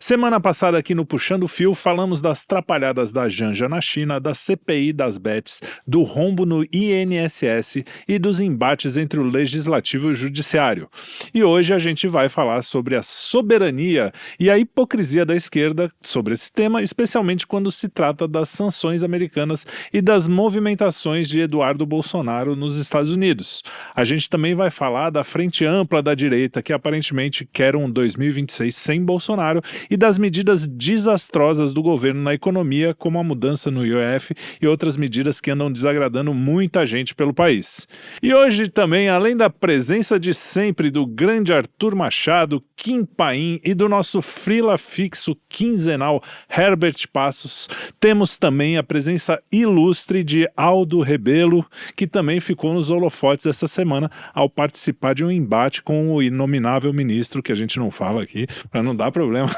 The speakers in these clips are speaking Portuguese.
Semana passada aqui no Puxando o Fio falamos das trapalhadas da Janja na China, da CPI das bets, do rombo no INSS e dos embates entre o Legislativo e o Judiciário. E hoje a gente vai falar sobre a soberania e a hipocrisia da esquerda sobre esse tema, especialmente quando se trata das sanções americanas e das movimentações de Eduardo Bolsonaro nos Estados Unidos. A gente também vai falar da frente ampla da direita que aparentemente quer um 2026 sem Bolsonaro e das medidas desastrosas do governo na economia, como a mudança no IOF e outras medidas que andam desagradando muita gente pelo país. E hoje também, além da presença de sempre do grande Arthur Machado, Kim Paim e do nosso frila fixo quinzenal Herbert Passos, temos também a presença ilustre de Aldo Rebelo, que também ficou nos holofotes essa semana ao participar de um embate com o inominável ministro, que a gente não fala aqui, para não dar problema,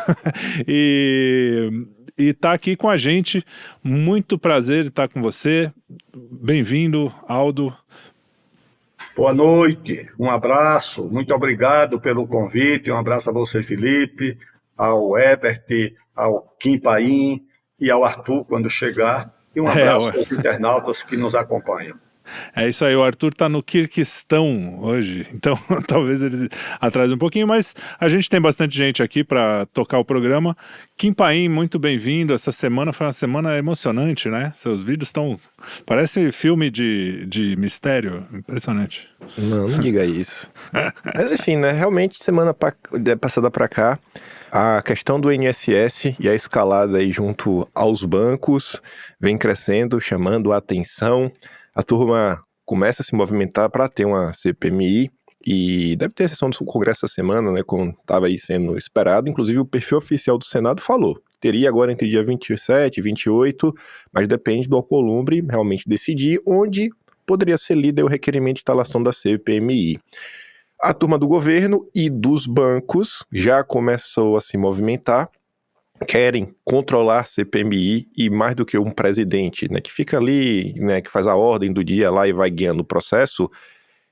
e tá aqui com a gente. Muito prazer estar com você. Bem-vindo, Aldo. Boa noite, um abraço, muito obrigado pelo convite, um abraço a você, Felipe, ao Herbert, ao Kim Paim e ao Arthur quando chegar, e um abraço aos internautas que nos acompanham. É isso aí, o Arthur tá no Quirquistão hoje, então talvez ele atrase um pouquinho, mas a gente tem bastante gente aqui para tocar o programa. Kim Paim, muito bem-vindo. Essa semana foi uma semana emocionante, né? Seus vídeos estão... parece filme de mistério, impressionante. Não diga isso. Mas enfim, né? Realmente, semana passada para cá, a questão do INSS e a escalada aí junto aos bancos vem crescendo, chamando a atenção. A turma começa a se movimentar para ter uma CPMI e deve ter sessão do Congresso essa semana, né, como estava aí sendo esperado. Inclusive o perfil oficial do Senado falou. Teria agora entre dia 27 e 28, mas depende do Alcolumbre realmente decidir onde poderia ser lido o requerimento de instalação da CPMI. A turma do governo e dos bancos já começou a se movimentar, querem controlar CPMI e mais do que um presidente, né, que fica ali, né, que faz a ordem do dia lá e vai guiando o processo,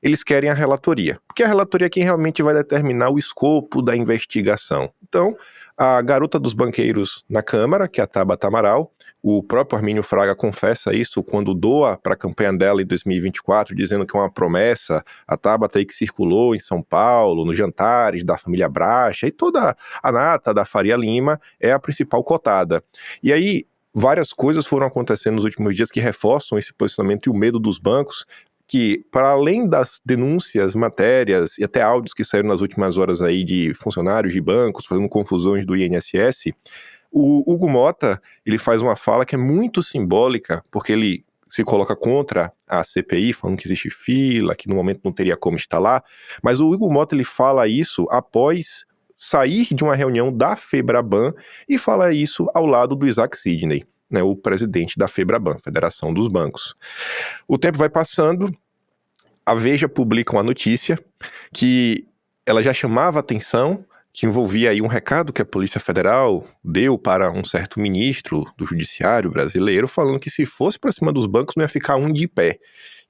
eles querem a relatoria, porque a relatoria é quem realmente vai determinar o escopo da investigação. Então, a garota dos banqueiros na Câmara, que é a Tabata Amaral, o próprio Armínio Fraga confessa isso quando doa para a campanha dela em 2024, dizendo que é uma promessa, a Tabata aí que circulou em São Paulo, nos jantares da família Bracha, e toda a nata da Faria Lima é a principal cotada. E aí, várias coisas foram acontecendo nos últimos dias que reforçam esse posicionamento e o medo dos bancos, que, para além das denúncias, matérias e até áudios que saíram nas últimas horas aí de funcionários de bancos fazendo confusões do INSS, o Hugo Mota, ele faz uma fala que é muito simbólica, porque ele se coloca contra a CPI, falando que existe fila, que no momento não teria como instalar, mas o Hugo Mota, ele fala isso após sair de uma reunião da FEBRABAN e fala isso ao lado do Isaac Sidney, né, o presidente da FEBRABAN, Federação dos Bancos. O tempo vai passando, a Veja publica uma notícia que ela já chamava atenção, que envolvia aí um recado que a Polícia Federal deu para um certo ministro do Judiciário brasileiro, falando que se fosse para cima dos bancos não ia ficar um de pé.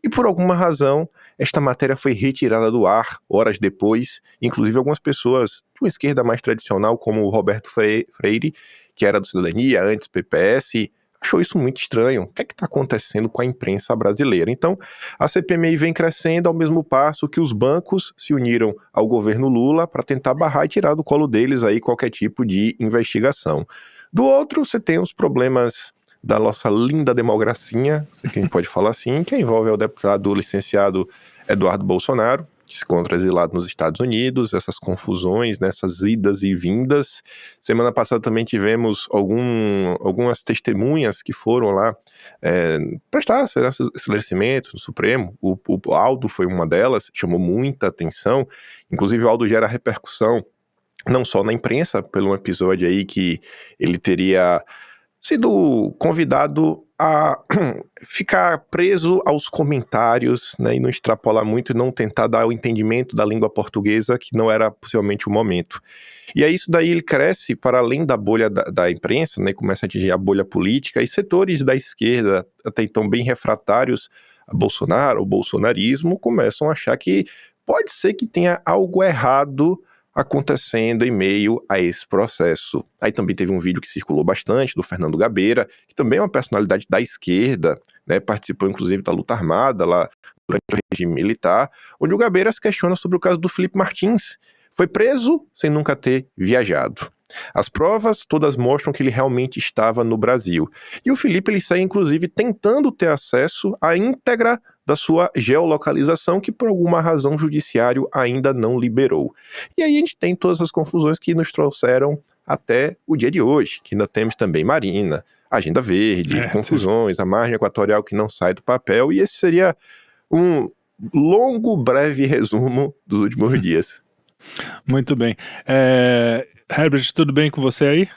E por alguma razão, esta matéria foi retirada do ar horas depois, inclusive algumas pessoas de uma esquerda mais tradicional, como o Roberto Freire, que era do Cidadania, antes PPS, achou isso muito estranho. O que é que está acontecendo com a imprensa brasileira? Então, a CPMI vem crescendo ao mesmo passo que os bancos se uniram ao governo Lula para tentar barrar e tirar do colo deles aí qualquer tipo de investigação. Do outro, você tem os problemas da nossa linda democracia, se que a gente pode falar assim, que envolve o deputado licenciado Eduardo Bolsonaro, que se encontra exilado nos Estados Unidos, essas confusões, nessas idas e vindas. Semana passada também tivemos algumas testemunhas que foram lá prestar esclarecimentos no Supremo. O Aldo foi uma delas, chamou muita atenção. Inclusive o Aldo gera repercussão, não só na imprensa, pelo episódio aí que ele teria sido convidado a ficar preso aos comentários, né, e não extrapolar muito e não tentar dar o entendimento da língua portuguesa, que não era possivelmente o momento. E aí isso daí ele cresce para além da bolha da imprensa, né, começa a atingir a bolha política, e setores da esquerda, até então bem refratários a Bolsonaro, o bolsonarismo, começam a achar que pode ser que tenha algo errado acontecendo em meio a esse processo. Aí também teve um vídeo que circulou bastante do Fernando Gabeira, que também é uma personalidade da esquerda, né, participou inclusive da luta armada lá durante o regime militar, onde o Gabeira se questiona sobre o caso do Felipe Martins. Foi preso sem nunca ter viajado. As provas todas mostram que ele realmente estava no Brasil. E o Felipe, ele sai inclusive tentando ter acesso à íntegra da sua geolocalização, que por alguma razão o judiciário ainda não liberou. E aí a gente tem todas as confusões que nos trouxeram até o dia de hoje, que ainda temos também Marina, Agenda Verde, confusões, a margem equatorial que não sai do papel, e esse seria um longo, breve resumo dos últimos dias. Muito bem. Herbert, tudo bem com você aí?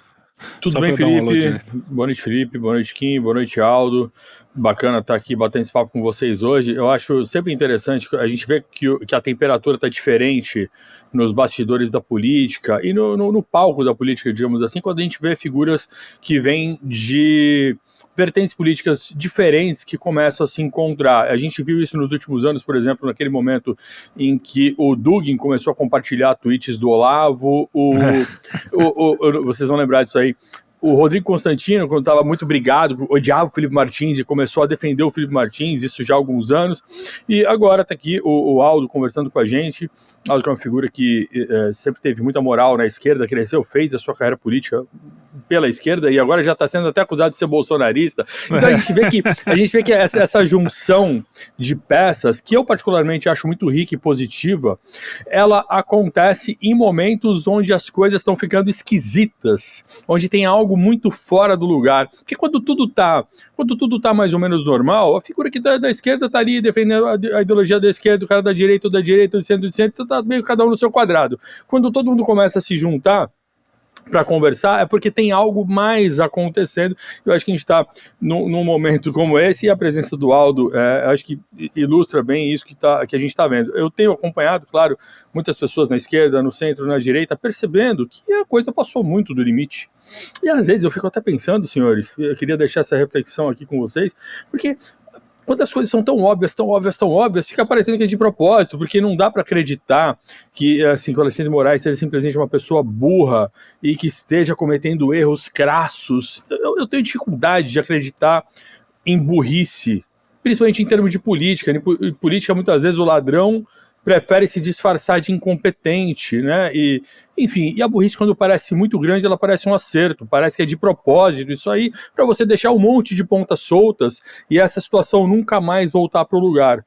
Tudo Só bem, pra dar um alô Felipe? Boa noite, Felipe. Boa noite, Kim. Boa noite, Aldo. Bacana estar aqui batendo esse papo com vocês hoje. Eu acho sempre interessante, a gente vê que a temperatura está diferente nos bastidores da política e no palco da política, digamos assim, quando a gente vê figuras que vêm de vertentes políticas diferentes que começam a se encontrar. A gente viu isso nos últimos anos, por exemplo, naquele momento em que o Dugin começou a compartilhar tweets do Olavo, vocês vão lembrar disso aí, o Rodrigo Constantino, quando estava muito brigado, odiava o Felipe Martins e começou a defender o Felipe Martins, isso já há alguns anos, e agora está aqui o Aldo conversando com a gente. Aldo, que é uma figura que sempre teve muita moral na esquerda, cresceu, fez a sua carreira política pela esquerda e agora já está sendo até acusado de ser bolsonarista. Então a gente vê que essa junção de peças, que eu particularmente acho muito rica e positiva, ela acontece em momentos onde as coisas estão ficando esquisitas, onde tem algo muito fora do lugar. Porque quando tudo tá mais ou menos normal, a figura que da esquerda está ali defendendo a ideologia da esquerda, o cara da direita, do centro, tá meio cada um no seu quadrado. Quando todo mundo começa a se juntar para conversar, é porque tem algo mais acontecendo. Eu acho que a gente está num momento como esse, e a presença do Aldo, acho que ilustra bem isso que a gente está vendo. Eu tenho acompanhado, claro, muitas pessoas na esquerda, no centro, na direita, percebendo que a coisa passou muito do limite. E às vezes eu fico até pensando, senhores, eu queria deixar essa reflexão aqui com vocês, porque quando as coisas são tão óbvias, fica parecendo que é de propósito, porque não dá para acreditar que, assim, que o Alexandre de Moraes seja simplesmente uma pessoa burra e que esteja cometendo erros crassos. Eu tenho dificuldade de acreditar em burrice, principalmente em termos de política. Em política, muitas vezes, o ladrão prefere se disfarçar de incompetente, né? E, enfim, e a burrice, quando parece muito grande, ela parece um acerto, parece que é de propósito, isso aí, para você deixar um monte de pontas soltas e essa situação nunca mais voltar para o lugar.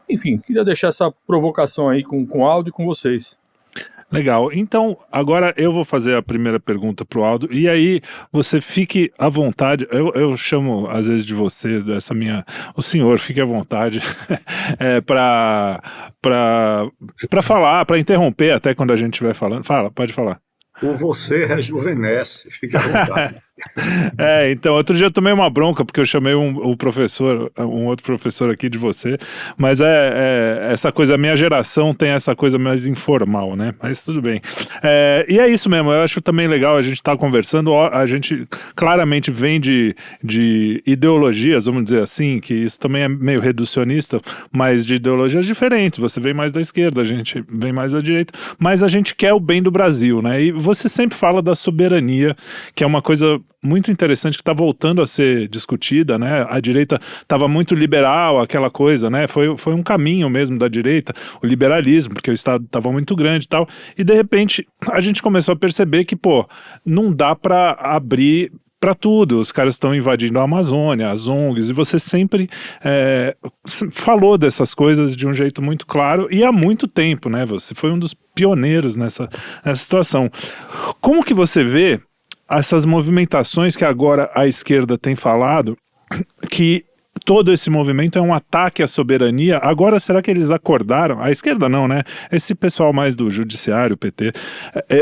Enfim, queria deixar essa provocação aí com o Aldo e com vocês. Legal, então agora eu vou fazer a primeira pergunta para o Aldo, e aí você fique à vontade, eu chamo às vezes de você, o senhor, fique à vontade para falar, para interromper até quando a gente estiver falando. Pode falar. Por você rejuvenesce, fique à vontade. Então, outro dia eu tomei uma bronca porque eu chamei um outro professor aqui de você, mas essa coisa, a minha geração tem essa coisa mais informal, né? Mas tudo bem. E é isso mesmo, eu acho também legal a gente estar conversando, a gente claramente vem de ideologias, vamos dizer assim, que isso também é meio reducionista, mas de ideologias diferentes, você vem mais da esquerda, a gente vem mais da direita, mas a gente quer o bem do Brasil, né? E você sempre fala da soberania, que é uma coisa muito interessante que está voltando a ser discutida, né? A direita estava muito liberal, aquela coisa, né? Foi um caminho mesmo da direita, o liberalismo, porque o Estado estava muito grande e tal, e de repente a gente começou a perceber que, não dá para abrir para tudo, os caras estão invadindo a Amazônia, as ONGs, e você sempre falou dessas coisas de um jeito muito claro e há muito tempo, né? Você foi um dos pioneiros nessa situação. Como que você vê essas movimentações que agora a esquerda tem falado, que todo esse movimento é um ataque à soberania? Agora, será que eles acordaram? A esquerda não, né? Esse pessoal mais do judiciário, PT,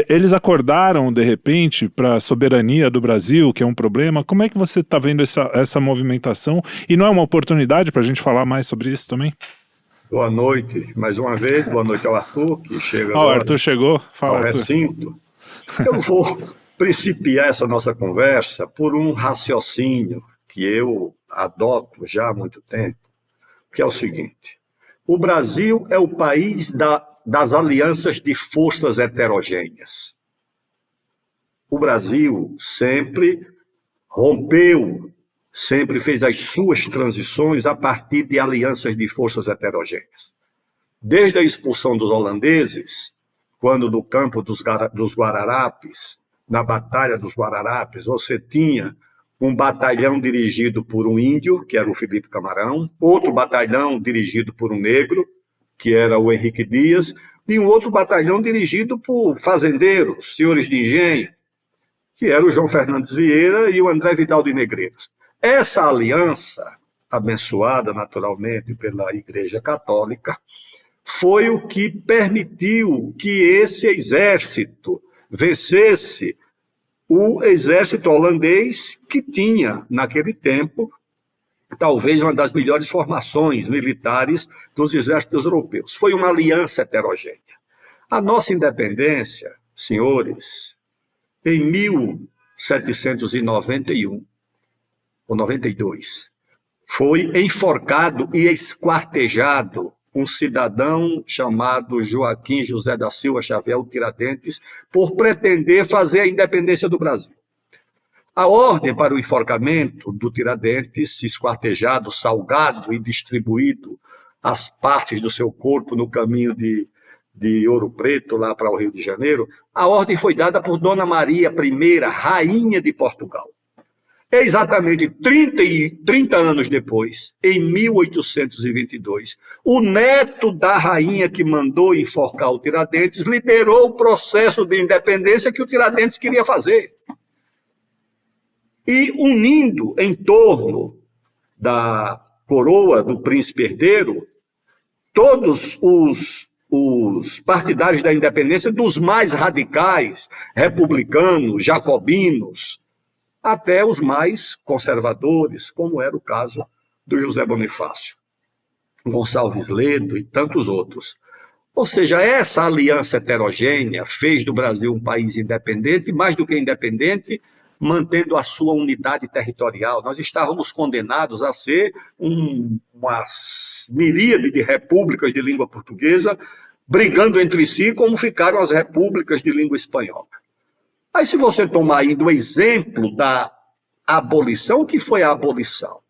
eles acordaram, de repente, para a soberania do Brasil, que é um problema? Como é que você está vendo essa movimentação? E não é uma oportunidade para a gente falar mais sobre isso também? Boa noite, mais uma vez. Boa noite ao Arthur, que chega O Arthur chegou. Fala, ao Arthur. recinto. Eu vou principiar essa nossa conversa por um raciocínio que eu adoto já há muito tempo, que é o seguinte: o Brasil é o país da das alianças de forças heterogêneas. O Brasil sempre rompeu, sempre fez as suas transições a partir de alianças de forças heterogêneas. Desde a expulsão dos holandeses, quando no campo dos Guararapes, na Batalha dos Guararapes, você tinha um batalhão dirigido por um índio, que era o Felipe Camarão, outro batalhão dirigido por um negro, que era o Henrique Dias, e um outro batalhão dirigido por fazendeiros, senhores de engenho, que era o João Fernandes Vieira e o André Vidal de Negreiros. Essa aliança, abençoada naturalmente pela Igreja Católica, foi o que permitiu que esse exército vencesse o exército holandês, que tinha, naquele tempo, talvez uma das melhores formações militares dos exércitos europeus. Foi uma aliança heterogênea. A nossa independência, senhores, em 1791, ou 92, foi enforcado e esquartejado um cidadão chamado Joaquim José da Silva Xavier, o Tiradentes, por pretender fazer a independência do Brasil. A ordem para o enforcamento do Tiradentes, esquartejado, salgado e distribuído as partes do seu corpo no caminho de Ouro Preto, lá para o Rio de Janeiro, a ordem foi dada por Dona Maria I, rainha de Portugal. Exatamente 30 anos depois, em 1822, o neto da rainha que mandou enforcar o Tiradentes liderou o processo de independência que o Tiradentes queria fazer. E unindo em torno da coroa do príncipe herdeiro, todos os partidários da independência, dos mais radicais, republicanos, jacobinos, até os mais conservadores, como era o caso do José Bonifácio, Gonçalves Ledo e tantos outros. Ou seja, essa aliança heterogênea fez do Brasil um país independente, mais do que independente, mantendo a sua unidade territorial. Nós estávamos condenados a ser uma miríade de repúblicas de língua portuguesa, brigando entre si, como ficaram as repúblicas de língua espanhola. Aí, se você tomar aí do exemplo da abolição, o que foi a abolição?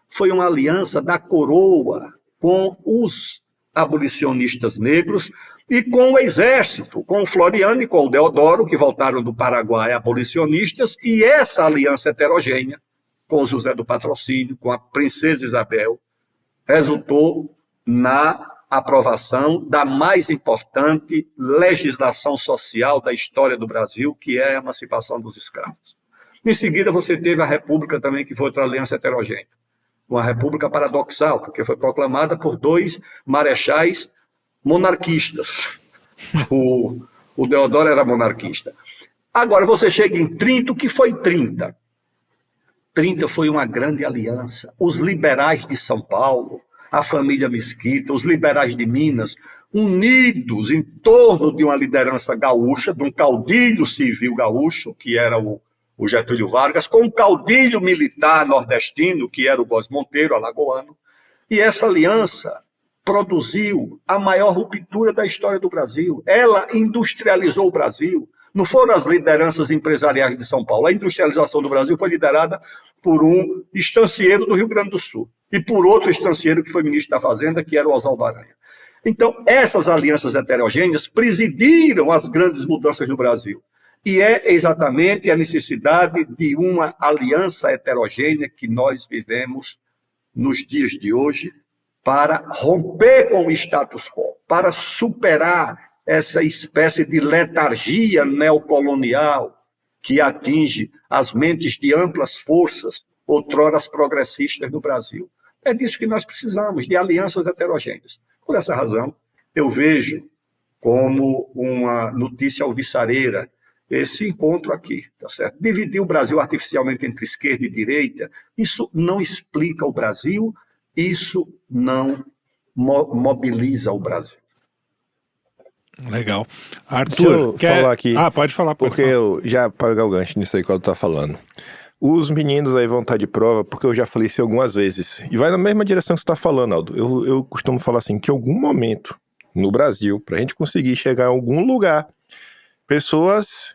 Foi uma aliança da coroa com os abolicionistas negros e com o exército, com o Floriano e com o Deodoro, que voltaram do Paraguai abolicionistas, e essa aliança heterogênea, com o José do Patrocínio, com a princesa Isabel, resultou na aprovação da mais importante legislação social da história do Brasil, que é a emancipação dos escravos. Em seguida, você teve a República também, que foi outra aliança heterogênea. Uma república paradoxal, porque foi proclamada por dois marechais monarquistas. O Deodoro era monarquista. Agora, você chega em 30, o que foi 30? 30 foi uma grande aliança. Os liberais de São Paulo, a família Mesquita, os liberais de Minas, unidos em torno de uma liderança gaúcha, de um caudilho civil gaúcho, que era o Getúlio Vargas, com um caudilho militar nordestino, que era o Góes Monteiro, alagoano. E essa aliança produziu a maior ruptura da história do Brasil. Ela industrializou o Brasil. Não foram as lideranças empresariais de São Paulo. A industrialização do Brasil foi liderada por um estancieiro do Rio Grande do Sul e por outro estancieiro que foi ministro da Fazenda, que era o Oswaldo Aranha. Então, essas alianças heterogêneas presidiram as grandes mudanças no Brasil. E é exatamente a necessidade de uma aliança heterogênea que nós vivemos nos dias de hoje para romper com o status quo, para superar essa espécie de letargia neocolonial que atinge as mentes de amplas forças, outrora progressistas do Brasil. É disso que nós precisamos, de alianças heterogêneas. Por essa razão, eu vejo como uma notícia alvissareira esse encontro aqui, tá certo? Dividir o Brasil artificialmente entre esquerda e direita, isso não explica o Brasil, isso não mobiliza o Brasil. Legal. Deixa eu Arthur, falar aqui, pode falar. porque eu já pagar o gancho nisso aí que eu tô falando. Os meninos aí vão estar de prova, porque eu já falei isso algumas vezes. E vai na mesma direção que você está falando, Aldo. Eu costumo falar assim, que em algum momento no Brasil, para a gente conseguir chegar a algum lugar, pessoas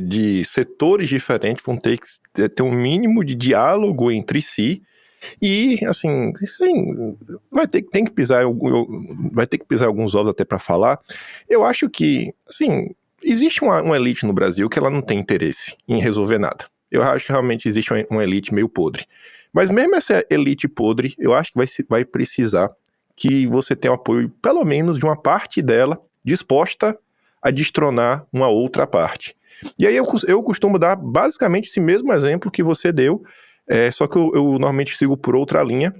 de setores diferentes vão ter que ter um mínimo de diálogo entre si. E, assim, tem que pisar vai ter que pisar alguns ovos até para falar. Eu acho que, assim, existe uma elite no Brasil que ela não tem interesse em resolver nada. Eu acho que realmente existe uma elite meio podre. Mas mesmo essa elite podre, eu acho que vai precisar que você tenha o apoio, pelo menos, de uma parte dela disposta a destronar uma outra parte. E aí eu costumo dar basicamente esse mesmo exemplo que você deu, só que eu normalmente sigo por outra linha.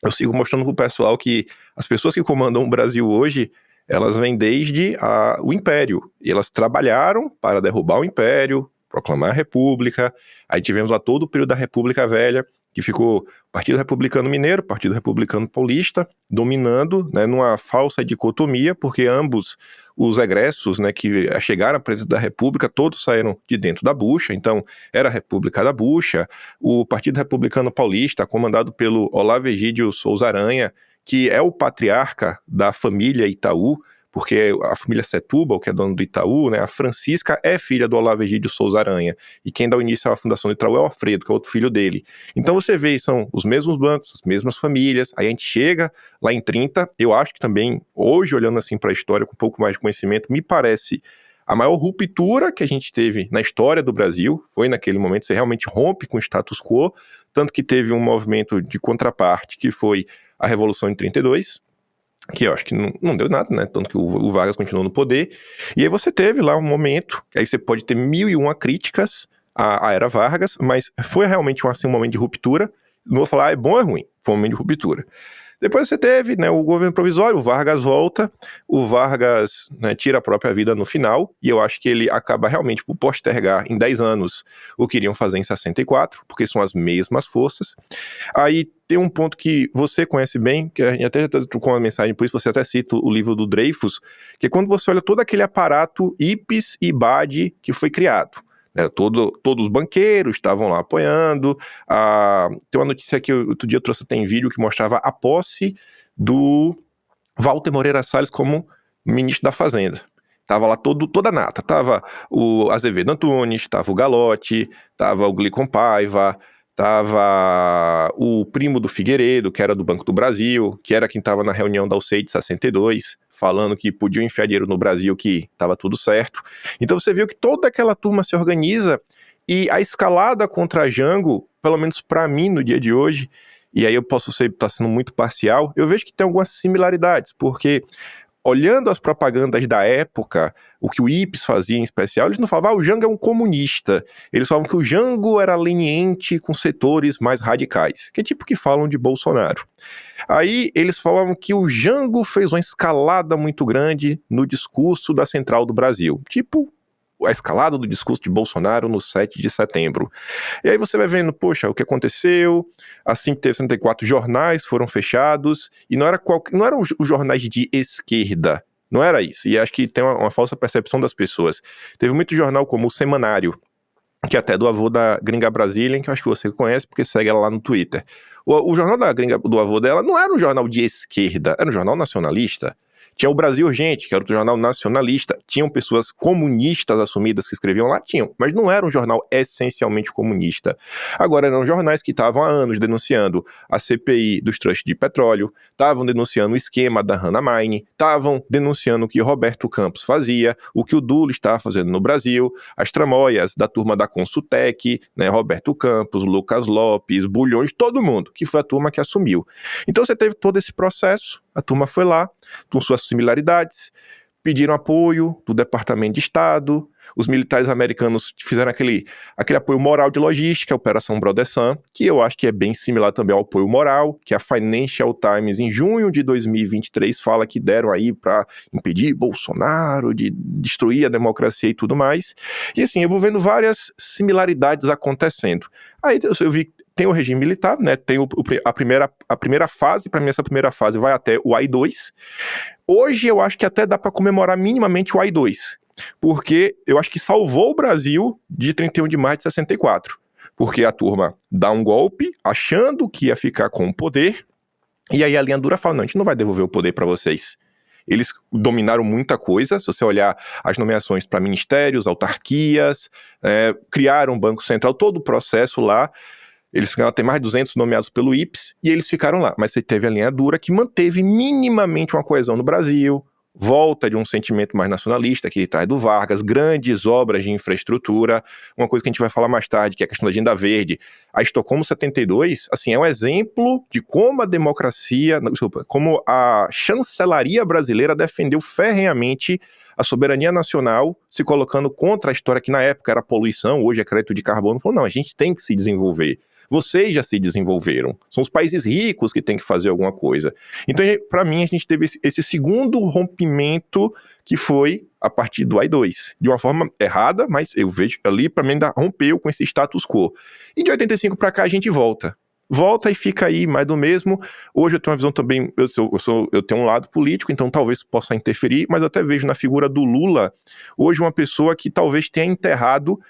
Eu sigo mostrando pro pessoal que as pessoas que comandam o Brasil hoje, elas vêm desde o Império, e elas trabalharam para derrubar o Império, proclamar a República. Aí tivemos lá todo o período da República Velha, que ficou o Partido Republicano Mineiro, Partido Republicano Paulista, dominando, né, numa falsa dicotomia, porque ambos os egressos, né, que chegaram à presidência da República, todos saíram de dentro da bucha, então era a República da Bucha. O Partido Republicano Paulista, comandado pelo Olavo Egídio Souza Aranha, que é o patriarca da família Itaú, porque a família Setúbal, que é dono do Itaú, né, a Francisca é filha do Olavo Egídio Souza Aranha, e quem dá o início à fundação do Itaú é o Alfredo, que é outro filho dele. Então você vê, são os mesmos bancos, as mesmas famílias, aí a gente chega lá em 30, eu acho que também, hoje, olhando assim para a história com um pouco mais de conhecimento, me parece a maior ruptura que a gente teve na história do Brasil, foi naquele momento, você realmente rompe com o status quo, tanto que teve um movimento de contraparte, que foi a Revolução de 32, que eu acho que não deu nada, né, tanto que o Vargas continuou no poder, e aí você teve lá um momento, aí você pode ter 1001 críticas à era Vargas, mas foi realmente um momento de ruptura, não vou falar é bom ou é ruim, foi um momento de ruptura. Depois você teve, né, o governo provisório, o Vargas volta, o Vargas, né, tira a própria vida no final, e eu acho que ele acaba realmente por postergar em 10 anos o que iriam fazer em 64, porque são as mesmas forças. Aí tem um ponto que você conhece bem, que a gente até trocou uma mensagem, por isso você até cita o livro do Dreyfus, que é quando você olha todo aquele aparato IPES e BAD que foi criado. Todos os banqueiros estavam lá apoiando. Tem uma notícia que outro dia eu trouxe até em vídeo que mostrava a posse do Walter Moreira Salles como ministro da Fazenda. Tava lá toda a nata, tava o Azevedo Antunes, tava o Galotti, tava o Glicon Paiva, tava o primo do Figueiredo, que era do Banco do Brasil, que era quem estava na reunião da UCEI de 62, falando que podiam enfiar dinheiro no Brasil, que estava tudo certo. Então você viu que toda aquela turma se organiza, e a escalada contra Jango, pelo menos para mim no dia de hoje, e aí eu posso estar sendo muito parcial, eu vejo que tem algumas similaridades, porque olhando as propagandas da época, o que o IPES fazia em especial, eles não falavam, o Jango é um comunista. Eles falavam que o Jango era leniente com setores mais radicais, que é tipo que falam de Bolsonaro. Aí eles falavam que o Jango fez uma escalada muito grande no discurso da Central do Brasil, tipo a escalada do discurso de Bolsonaro no 7 de setembro. E aí você vai vendo, poxa, o que aconteceu, assim que teve 64 jornais foram fechados, e não eram os jornais de esquerda, não era isso, e acho que tem uma falsa percepção das pessoas. Teve muito jornal como o Semanário, que é até do avô da Gringa Brasília, que eu acho que você conhece, porque segue ela lá no Twitter. O jornal da Gringa, do avô dela, não era um jornal de esquerda, era um jornal nacionalista. Tinha o Brasil Urgente, que era outro jornal nacionalista. Tinham pessoas comunistas assumidas que escreviam lá? Tinham, mas não era um jornal essencialmente comunista. Agora, eram jornais que estavam há anos denunciando a CPI dos trustes de petróleo, estavam denunciando o esquema da Hannah Mine, estavam denunciando o que Roberto Campos fazia, o que o Dulles estava fazendo no Brasil, as tramóias da turma da Consultec, né, Roberto Campos, Lucas Lopes, Bulhões, todo mundo, que foi a turma que assumiu. Então você teve todo esse processo, a turma foi lá, com suas similaridades, pediram apoio do Departamento de Estado, os militares americanos fizeram aquele apoio moral de logística, a Operação Brother Sun, que eu acho que é bem similar também ao apoio moral, que a Financial Times, em junho de 2023, fala que deram aí para impedir Bolsonaro de destruir a democracia e tudo mais. E assim, eu vou vendo várias similaridades acontecendo. Aí eu vi, tem o regime militar, né? Tem a primeira fase, para mim essa primeira fase vai até o AI-2. Hoje eu acho que até dá para comemorar minimamente o AI-2, porque eu acho que salvou o Brasil de 31 de março de 64, porque a turma dá um golpe achando que ia ficar com o poder, e aí a linha dura fala, não, a gente não vai devolver o poder para vocês. eles dominaram muita coisa. Se você olhar as nomeações para ministérios, autarquias, criaram um Banco Central, todo o processo lá. Eles têm mais de 200 nomeados pelo IPES e eles ficaram lá. Mas você teve a linha dura que manteve minimamente uma coesão no Brasil, volta de um sentimento mais nacionalista que traz do Vargas, grandes obras de infraestrutura, uma coisa que a gente vai falar mais tarde, que é a questão da Agenda Verde. A Estocolmo 72, assim, é um exemplo de como a como a chancelaria brasileira defendeu ferrenhamente a soberania nacional, se colocando contra a história que na época era poluição, hoje é crédito de carbono. Falou, não, a gente tem que se desenvolver. Vocês já se desenvolveram. São os países ricos que têm que fazer alguma coisa. Então, para mim, a gente teve esse segundo rompimento que foi a partir do AI-2. De uma forma errada, mas eu vejo ali, para mim, ainda rompeu com esse status quo. E de 85 para cá, a gente volta. Volta e fica aí mais do mesmo. Hoje eu tenho uma visão também, eu tenho um lado político, então talvez possa interferir, mas eu até vejo na figura do Lula, hoje uma pessoa que talvez tenha enterrado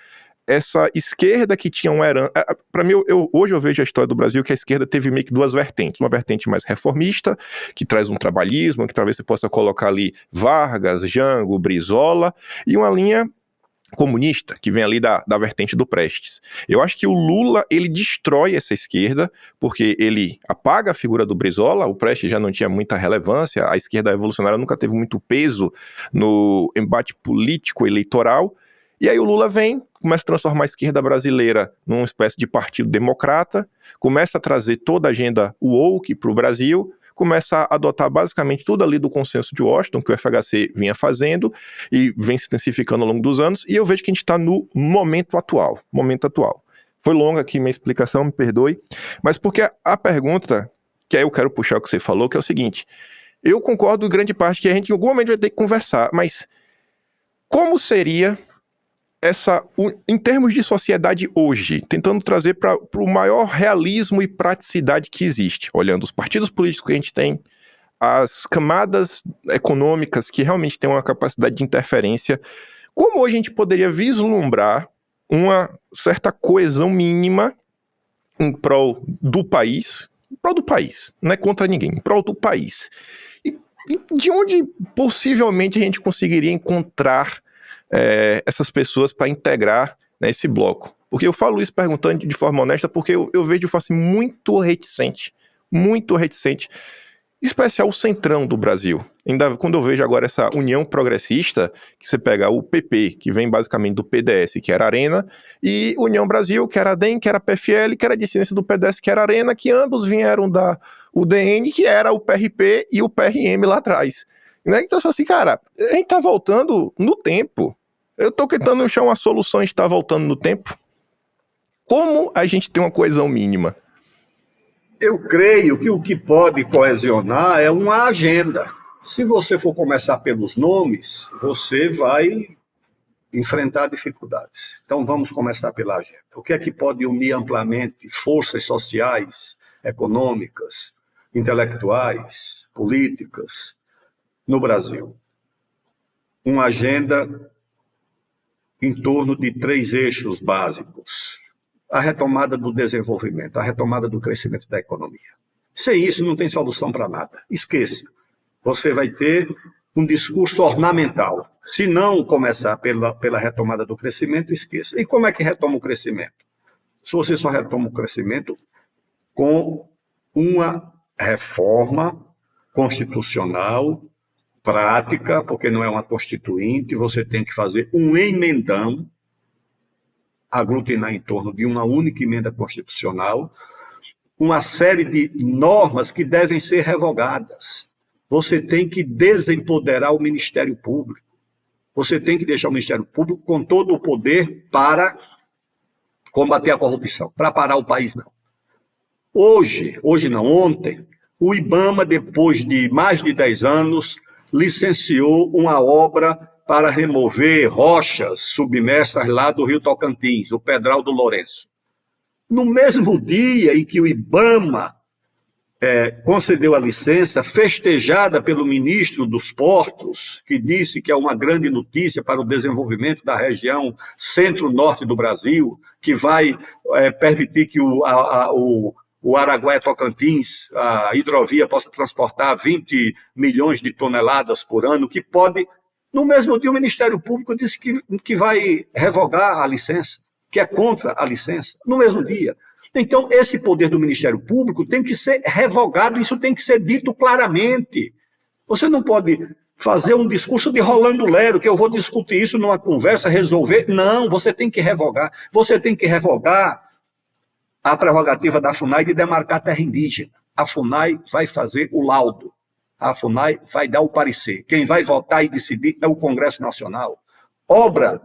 essa esquerda que tinha um herança. Para mim, hoje eu vejo a história do Brasil que a esquerda teve meio que duas vertentes. Uma vertente mais reformista, que traz um trabalhismo, que talvez você possa colocar ali Vargas, Jango, Brizola, e uma linha comunista, que vem ali da vertente do Prestes. Eu acho que o Lula, ele destrói essa esquerda, porque ele apaga a figura do Brizola, o Prestes já não tinha muita relevância, a esquerda revolucionária nunca teve muito peso no embate político eleitoral, e aí o Lula vem, começa a transformar a esquerda brasileira numa espécie de partido democrata, começa a trazer toda a agenda woke para o Brasil, começa a adotar basicamente tudo ali do consenso de Washington, que o FHC vinha fazendo, e vem se intensificando ao longo dos anos, e eu vejo que a gente está no momento atual. Foi longa aqui minha explicação, me perdoe, mas porque a pergunta, que aí eu quero puxar o que você falou, que é o seguinte, eu concordo em grande parte que a gente em algum momento vai ter que conversar, mas como seria em termos de sociedade hoje, tentando trazer para o maior realismo e praticidade que existe, olhando os partidos políticos que a gente tem, as camadas econômicas que realmente têm uma capacidade de interferência, como hoje a gente poderia vislumbrar uma certa coesão mínima em prol do país, não é contra ninguém, em prol do país. E de onde possivelmente a gente conseguiria encontrar essas pessoas para integrar, né, esse bloco? Porque eu falo isso perguntando de forma honesta, porque eu vejo de forma assim, muito reticente, em especial o centrão do Brasil. Ainda quando eu vejo agora essa união progressista, que você pega o PP, que vem basicamente do PDS, que era Arena, e União Brasil, que era DEM, que era PFL, que era a dissidência do PDS, que era Arena, que ambos vieram da UDN, que era o PRP e o PRM lá atrás. Então, assim, cara, a gente tá voltando no tempo. Eu tô tentando achar uma solução, a gente tá voltando no tempo. Como a gente tem uma coesão mínima? Eu creio que o que pode coesionar é uma agenda. Se você for começar pelos nomes, você vai enfrentar dificuldades. Então, vamos começar pela agenda. O que é que pode unir amplamente forças sociais, econômicas, intelectuais, políticas no Brasil? Uma agenda em torno de 3 eixos básicos. A retomada do desenvolvimento, a retomada do crescimento da economia. Sem isso, não tem solução para nada. Esqueça. Você vai ter um discurso ornamental. Se não começar pela retomada do crescimento, esqueça. E como é que retoma o crescimento? Se você só retoma o crescimento com uma reforma constitucional prática, porque não é uma constituinte, você tem que fazer um emendão, aglutinar em torno de uma única emenda constitucional, uma série de normas que devem ser revogadas. Você tem que desempoderar o Ministério Público. Você tem que deixar o Ministério Público com todo o poder para combater a corrupção, para parar o país, não. Hoje não, ontem, o IBAMA, depois de mais de 10 anos, licenciou uma obra para remover rochas submersas lá do Rio Tocantins, o Pedral do Lourenço. No mesmo dia em que o IBAMA concedeu a licença, festejada pelo ministro dos Portos, que disse que é uma grande notícia para o desenvolvimento da região centro-norte do Brasil, que vai permitir que o o Araguaia-Tocantins, a hidrovia, possa transportar 20 milhões de toneladas por ano, que pode... No mesmo dia, o Ministério Público disse que vai revogar a licença, que é contra a licença, no mesmo dia. Então, esse poder do Ministério Público tem que ser revogado, isso tem que ser dito claramente. Você não pode fazer um discurso de Rolando Lero, que eu vou discutir isso numa conversa, resolver. Não, você tem que revogar. Você tem que revogar a prerrogativa da FUNAI de demarcar terra indígena. A FUNAI vai fazer o laudo. A FUNAI vai dar o parecer. Quem vai votar e decidir é o Congresso Nacional. Obra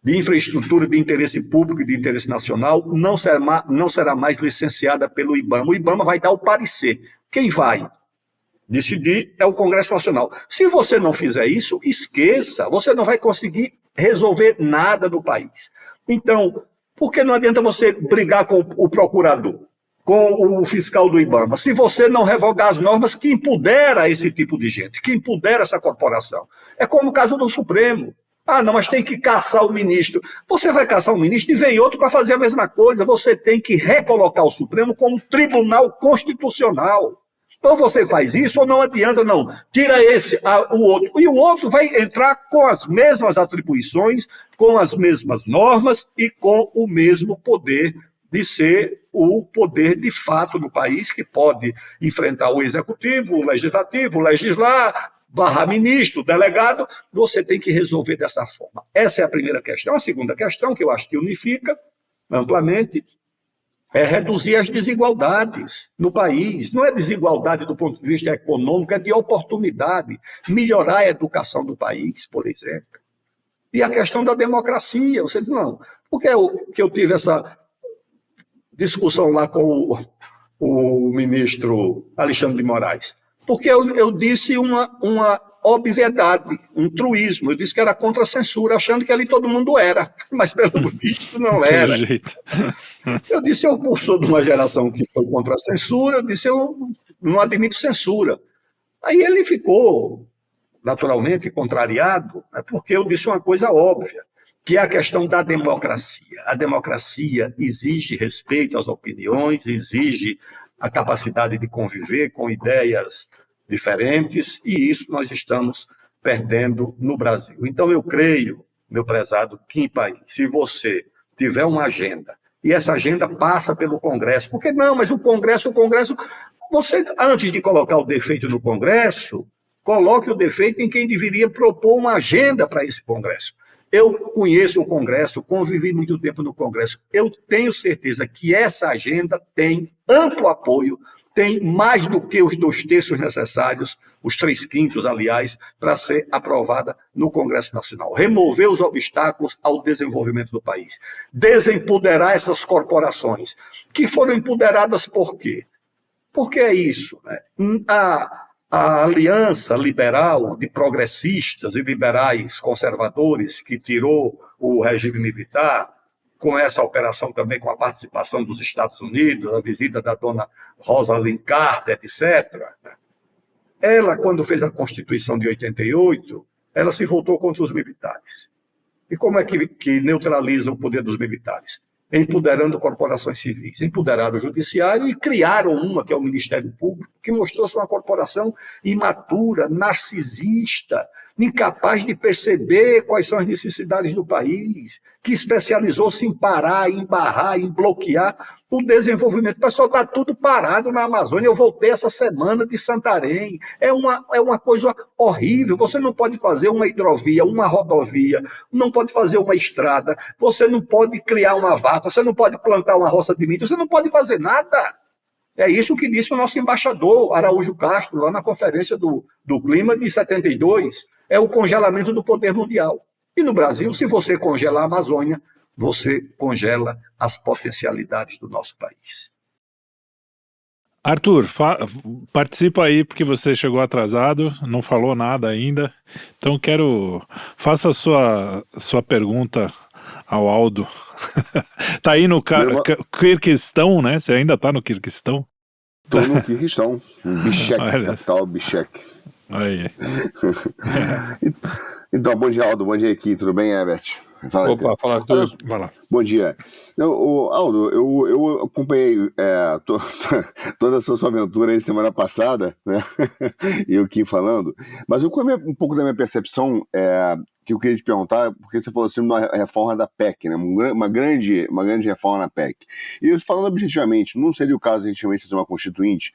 de infraestrutura de interesse público e de interesse nacional não será mais licenciada pelo IBAMA. O IBAMA vai dar o parecer. Quem vai decidir é o Congresso Nacional. Se você não fizer isso, esqueça. Você não vai conseguir resolver nada no país. Então, por que não adianta você brigar com o procurador, com o fiscal do IBAMA, se você não revogar as normas que empodera esse tipo de gente, que empodera essa corporação? É como o caso do Supremo. Ah, não, mas tem que caçar o ministro. Você vai caçar o ministro e vem outro para fazer a mesma coisa. Você tem que recolocar o Supremo como tribunal constitucional. Então você faz isso ou não adianta, não. Tira o outro. E o outro vai entrar com as mesmas atribuições, com as mesmas normas e com o mesmo poder de ser o poder de fato do país, que pode enfrentar o executivo, o legislativo, legislar, barrar ministro, delegado. Você tem que resolver dessa forma. Essa é a primeira questão. A segunda questão, que eu acho que unifica amplamente, é reduzir as desigualdades no país. Não é desigualdade do ponto de vista econômico, é de oportunidade. Melhorar a educação do país, por exemplo. E a questão da democracia. Você diz, não, por que eu tive essa discussão lá com o ministro Alexandre de Moraes? Porque eu disse uma obviedade, um truísmo. Eu disse que era contra a censura, achando que ali todo mundo era, mas pelo visto não era. Eu disse, eu sou de uma geração que foi contra a censura, eu disse, eu não admito censura. Aí ele ficou, naturalmente, contrariado, porque eu disse uma coisa óbvia, que é a questão da democracia. A democracia exige respeito às opiniões, exige a capacidade de conviver com ideias diferentes, e isso nós estamos perdendo no Brasil. Então, eu creio, meu prezado Kim Paim, se você tiver uma agenda, e essa agenda passa pelo Congresso, porque não, mas o Congresso, você, antes de colocar o defeito no Congresso, coloque o defeito em quem deveria propor uma agenda para esse Congresso. Eu conheço o Congresso, convivi muito tempo no Congresso. Eu tenho certeza que essa agenda tem amplo apoio, tem mais do que os 2/3 necessários, os 3/5, aliás, para ser aprovada no Congresso Nacional. Remover os obstáculos ao desenvolvimento do país. Desempoderar essas corporações, que foram empoderadas por quê? Porque é isso, né? A aliança liberal de progressistas e liberais conservadores que tirou o regime militar, com essa operação também com a participação dos Estados Unidos, a visita da dona Rosalind Carter, etc. Ela, quando fez a Constituição de 88, ela se voltou contra os militares. E como é que neutraliza o poder dos militares? Empoderando corporações civis, empoderaram o judiciário e criaram uma, que é o Ministério Público, que mostrou-se uma corporação imatura, narcisista, incapaz de perceber quais são as necessidades do país, que especializou-se em parar, em barrar, em bloquear o desenvolvimento. O pessoal está tudo parado na Amazônia. Eu voltei essa semana de Santarém. É uma coisa horrível. Você não pode fazer uma hidrovia, uma rodovia, não pode fazer uma estrada, você não pode criar uma vaca, você não pode plantar uma roça de milho, você não pode fazer nada. É isso que disse o nosso embaixador, Araújo Castro, lá na Conferência do Clima de 72. É o congelamento do poder mundial. E no Brasil, se você congela a Amazônia, você congela as potencialidades do nosso país. Arthur, participa aí porque você chegou atrasado, não falou nada ainda. Então faça a sua pergunta ao Aldo. Tá aí no Quirguistão, né? Você ainda tá no Quirguistão? Tô no Quirguistão, Bishkek, capital Bishkek. Aí. Então, bom dia, Aldo, bom dia aqui, tudo bem, Herbert? Fala, Opa, fala, Arthur. Vai lá. Bom dia. Aldo, eu acompanhei toda essa sua aventura aí semana passada, né? E o Kim falando, mas um pouco da minha percepção que eu queria te perguntar, porque você falou assim uma reforma da PEC, né? Uma grande reforma na PEC. E falando objetivamente, não seria o caso a gente realmente fazer uma constituinte,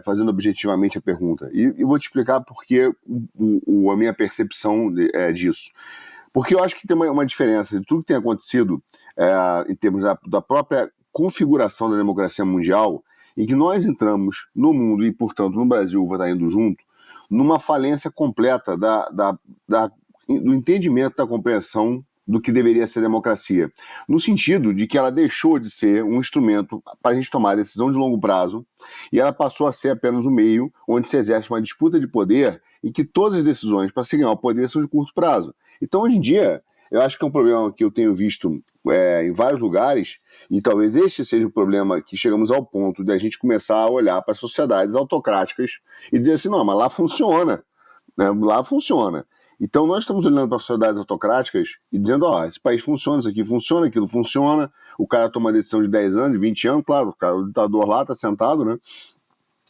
fazendo objetivamente a pergunta. E vou te explicar porque a minha percepção disso. Porque eu acho que tem uma diferença de tudo que tem acontecido em termos da própria configuração da democracia mundial, em que nós entramos no mundo, e portanto no Brasil vai estar indo junto, numa falência completa do entendimento, da compreensão do que deveria ser democracia. No sentido de que ela deixou de ser um instrumento para a gente tomar decisão de longo prazo e ela passou a ser apenas um meio onde se exerce uma disputa de poder e que todas as decisões para se ganhar o poder são de curto prazo. Então, hoje em dia, eu acho que é um problema que eu tenho visto em vários lugares, e talvez este seja o problema que chegamos ao ponto de a gente começar a olhar para sociedades autocráticas e dizer assim, não, mas lá funciona, né? Lá funciona. Então, nós estamos olhando para sociedades autocráticas e dizendo, esse país funciona, isso aqui funciona, aquilo funciona, o cara toma uma decisão de 10 anos, de 20 anos, claro, o ditador lá está sentado, né?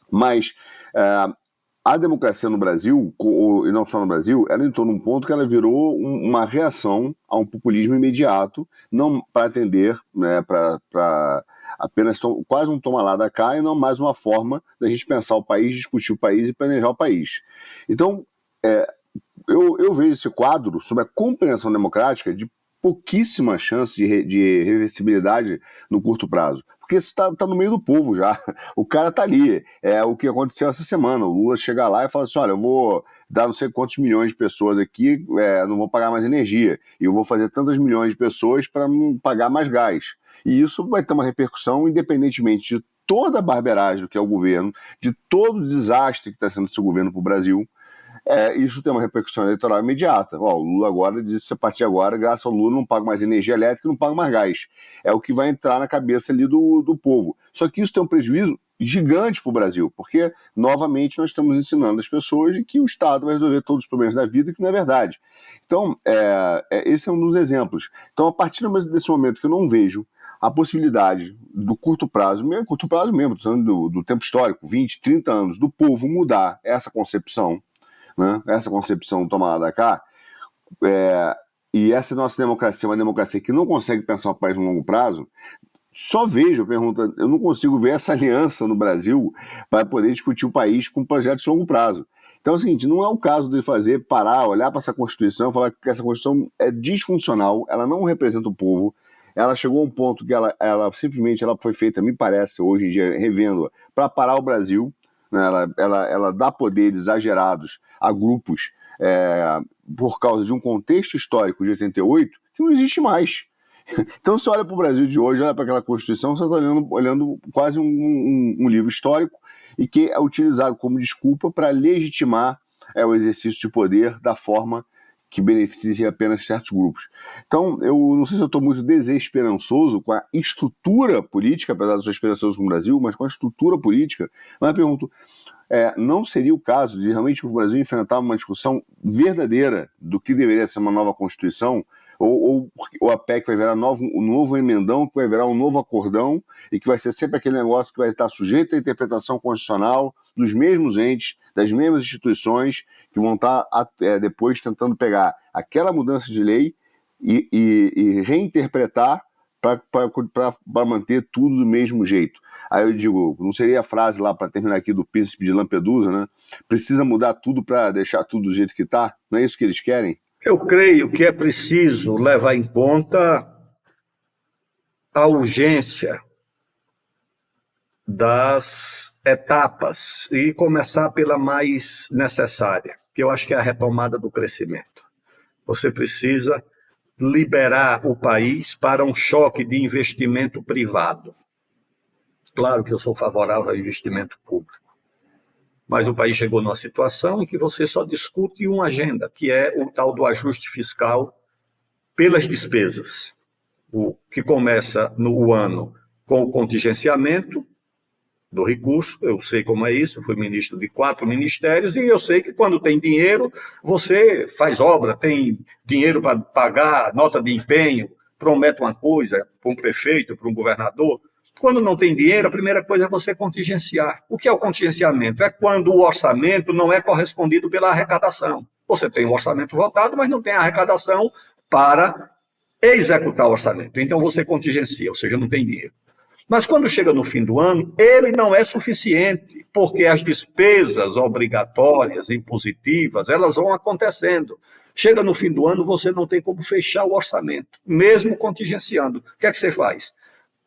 Mas a democracia no Brasil, e não só no Brasil, ela entrou num ponto que ela virou uma reação a um populismo imediato, não para atender, né, para apenas quase um toma lá da cá, e não mais uma forma da gente pensar o país, discutir o país e planejar o país. Então, eu vejo esse quadro sobre a compreensão democrática de pouquíssima chance de reversibilidade no curto prazo. Porque isso tá no meio do povo já. O cara tá ali. É o que aconteceu essa semana. O Lula chega lá e fala assim, olha, eu vou dar não sei quantos milhões de pessoas aqui, não vou pagar mais energia. E eu vou fazer tantos milhões de pessoas para não pagar mais gás. E isso vai ter uma repercussão independentemente de toda a barberagem que é o governo, de todo o desastre que está sendo esse governo para o Brasil. Isso tem uma repercussão eleitoral imediata. O Lula agora disse, a partir de agora, graças ao Lula, não paga mais energia elétrica e não paga mais gás. É o que vai entrar na cabeça ali do povo. Só que isso tem um prejuízo gigante para o Brasil, porque, novamente, nós estamos ensinando as pessoas de que o Estado vai resolver todos os problemas da vida, que não é verdade. Então, esse é um dos exemplos. Então, a partir desse momento que eu não vejo a possibilidade do curto prazo mesmo, estou falando do tempo histórico, 20, 30 anos, do povo mudar essa concepção, né? Essa concepção tomada da cá, e essa nossa democracia é uma democracia que não consegue pensar o país no longo prazo, eu não consigo ver essa aliança no Brasil para poder discutir o país com projetos de longo prazo. Então é o seguinte, não é o caso de parar, olhar para essa Constituição e falar que essa Constituição é disfuncional, ela não representa o povo, ela chegou a um ponto que ela simplesmente foi feita, me parece, hoje em dia, revendo-a, para parar o Brasil, né? Ela dá poderes exagerados a grupos por causa de um contexto histórico de 88 que não existe mais. Então, você olha para o Brasil de hoje, olha para aquela Constituição, você está olhando quase um livro histórico e que é utilizado como desculpa para legitimar o exercício de poder da forma que beneficia apenas certos grupos. Então, eu não sei se eu estou muito desesperançoso com a estrutura política, apesar de eu ser esperançoso com o Brasil, mas com a estrutura política, mas eu pergunto, não seria o caso de realmente o Brasil enfrentar uma discussão verdadeira do que deveria ser uma nova Constituição, ou a PEC vai virar um novo emendão, que vai virar um novo acordão, e que vai ser sempre aquele negócio que vai estar sujeito à interpretação constitucional dos mesmos entes, das mesmas instituições, que vão estar depois tentando pegar aquela mudança de lei e reinterpretar para manter tudo do mesmo jeito. Aí eu digo, não seria a frase lá para terminar aqui do príncipe de Lampedusa, né? Precisa mudar tudo para deixar tudo do jeito que está? Não é isso que eles querem? Eu creio que é preciso levar em conta a urgência das etapas e começar pela mais necessária, que eu acho que é a retomada do crescimento. Você precisa liberar o país para um choque de investimento privado. Claro que eu sou favorável ao investimento público, mas o país chegou numa situação em que você só discute uma agenda, que é o tal do ajuste fiscal pelas despesas, o que começa no ano com o contingenciamento do recurso, eu sei como é isso, fui ministro de 4 ministérios, e eu sei que quando tem dinheiro, você faz obra, tem dinheiro para pagar nota de empenho, promete uma coisa para um prefeito, para um governador. Quando não tem dinheiro, a primeira coisa é você contingenciar. O que é o contingenciamento? É quando o orçamento não é correspondido pela arrecadação. Você tem um orçamento votado, mas não tem arrecadação para executar o orçamento. Então você contingencia, ou seja, não tem dinheiro. Mas quando chega no fim do ano, ele não é suficiente, porque as despesas obrigatórias, impositivas, elas vão acontecendo. Chega no fim do ano, você não tem como fechar o orçamento, mesmo contingenciando. O que é que você faz?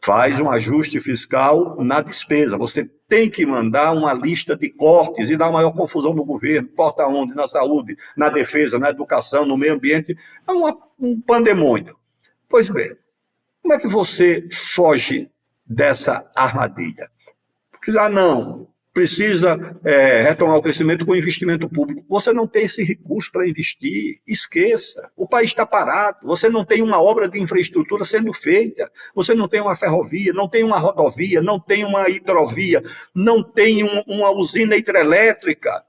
Faz um ajuste fiscal na despesa. Você tem que mandar uma lista de cortes e dar maior confusão no governo, corta onde? Na saúde, na defesa, na educação, no meio ambiente. É um pandemônio. Pois bem, como é que você foge dessa armadilha? Porque, não, precisa retomar o crescimento com investimento público. Você não tem esse recurso para investir, esqueça. O país está parado, você não tem uma obra de infraestrutura sendo feita, você não tem uma ferrovia, não tem uma rodovia, não tem uma hidrovia, não tem uma usina hidrelétrica.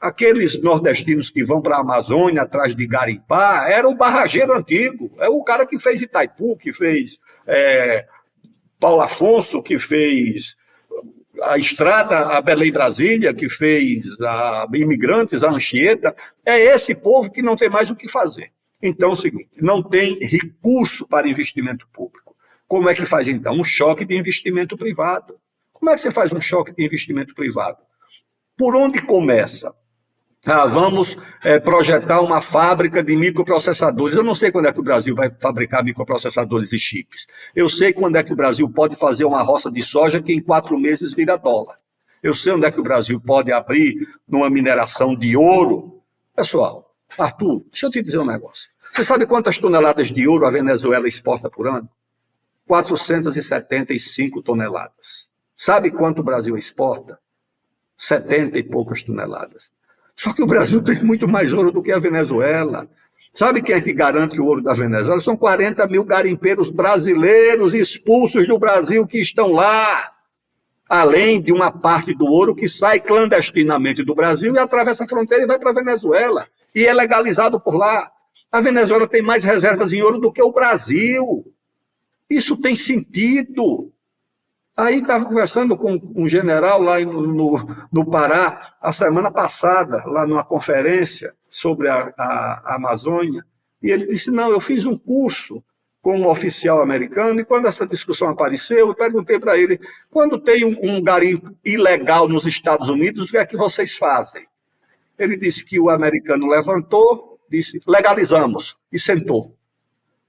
Aqueles nordestinos que vão para a Amazônia atrás de garimpar, era o barrageiro antigo, é o cara que fez Itaipu, que fez Paulo Afonso, que fez a estrada a Belém-Brasília, que fez a Imigrantes, a Anchieta. É esse povo que não tem mais o que fazer. Então é o seguinte, não tem recurso para investimento público. Como é que faz então? Um choque de investimento privado. Como é que você faz um choque de investimento privado? Por onde começa? Vamos projetar uma fábrica de microprocessadores. Eu não sei quando é que o Brasil vai fabricar microprocessadores e chips. Eu sei quando é que o Brasil pode fazer uma roça de soja que em 4 meses vira dólar. Eu sei onde é que o Brasil pode abrir numa mineração de ouro. Pessoal, Arthur, deixa eu te dizer um negócio. Você sabe quantas toneladas de ouro a Venezuela exporta por ano? 475 toneladas. Sabe quanto o Brasil exporta? 70 e poucas toneladas. Só que o Brasil tem muito mais ouro do que a Venezuela. Sabe quem é que garante o ouro da Venezuela? São 40 mil garimpeiros brasileiros expulsos do Brasil que estão lá. Além de uma parte do ouro que sai clandestinamente do Brasil e atravessa a fronteira e vai para a Venezuela. E é legalizado por lá. A Venezuela tem mais reservas em ouro do que o Brasil. Isso tem sentido. Aí estava conversando com um general lá no Pará, a semana passada, lá numa conferência sobre a Amazônia, e ele disse, não, eu fiz um curso com um oficial americano, e quando essa discussão apareceu, eu perguntei para ele, quando tem um garimpo ilegal nos Estados Unidos, o que é que vocês fazem? Ele disse que o americano levantou, disse, legalizamos, e sentou.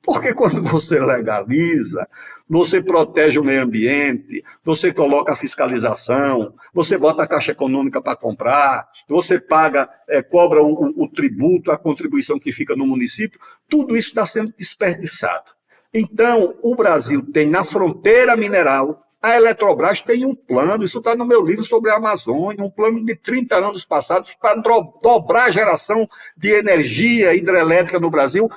Porque quando você legaliza, você protege o meio ambiente, você coloca a fiscalização, você bota a Caixa Econômica para comprar, você paga, cobra o tributo, a contribuição que fica no município, tudo isso está sendo desperdiçado. Então, o Brasil tem na fronteira mineral, a Eletrobras tem um plano, isso está no meu livro sobre a Amazônia, um plano de 30 anos passados para dobrar a geração de energia hidrelétrica no Brasil,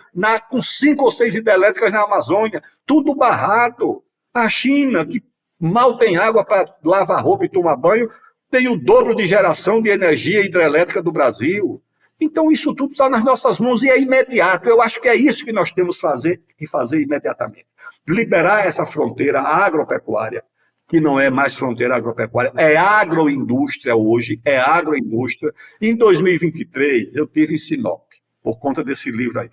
com 5 ou 6 hidrelétricas na Amazônia, tudo barrado. A China, que mal tem água para lavar roupa e tomar banho, tem o dobro de geração de energia hidrelétrica do Brasil. Então isso tudo está nas nossas mãos e é imediato. Eu acho que é isso que nós temos que fazer imediatamente. Liberar essa fronteira agropecuária, que não é mais fronteira agropecuária, é agroindústria hoje, é agroindústria. Em 2023, eu tive em Sinop, por conta desse livro aí.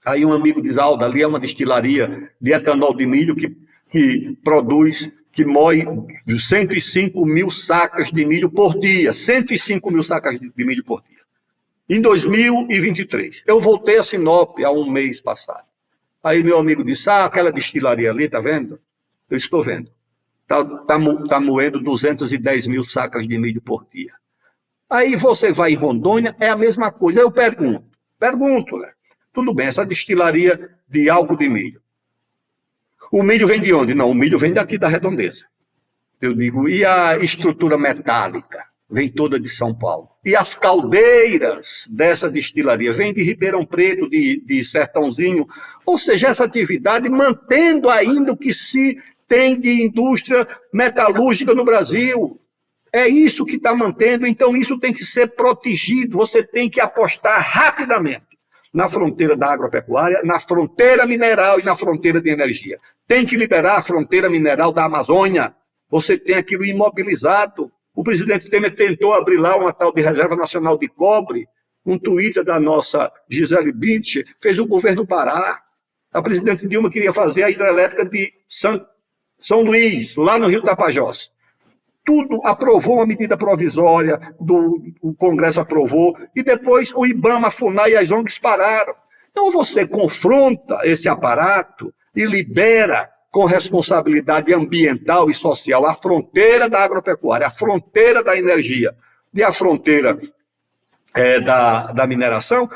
Aí um amigo diz, Aldo, ali é uma destilaria de etanol de milho que produz, que moe 105 mil sacas de milho por dia, 105 mil sacas de milho por dia. Em 2023, eu voltei a Sinop há um mês passado. Aí meu amigo disse, aquela destilaria ali, tá vendo? Eu estou vendo. Tá moendo 210 mil sacas de milho por dia. Aí você vai em Rondônia, é a mesma coisa. Eu pergunto, né? Tudo bem, essa destilaria de álcool de milho. O milho vem de onde? Não, o milho vem daqui da Redondeza. Eu digo, e a estrutura metálica? Vem toda de São Paulo. E as caldeiras dessa destilaria vêm de Ribeirão Preto, de Sertãozinho. Ou seja, essa atividade mantendo ainda o que se tem de indústria metalúrgica no Brasil. É isso que está mantendo, então isso tem que ser protegido. Você tem que apostar rapidamente na fronteira da agropecuária, na fronteira mineral e na fronteira de energia. Tem que liberar a fronteira mineral da Amazônia. Você tem aquilo imobilizado. O presidente Temer tentou abrir lá uma tal de Reserva Nacional de Cobre. Um Twitter da nossa Gisele Bündchen fez o governo parar. A presidente Dilma queria fazer a hidrelétrica de São Luís, lá no Rio Tapajós. Tudo aprovou uma medida provisória, o Congresso aprovou, e depois o IBAMA, a FUNAI e as ONGs pararam. Então você confronta esse aparato e libera com responsabilidade ambiental e social a fronteira da agropecuária, a fronteira da energia e a fronteira da mineração.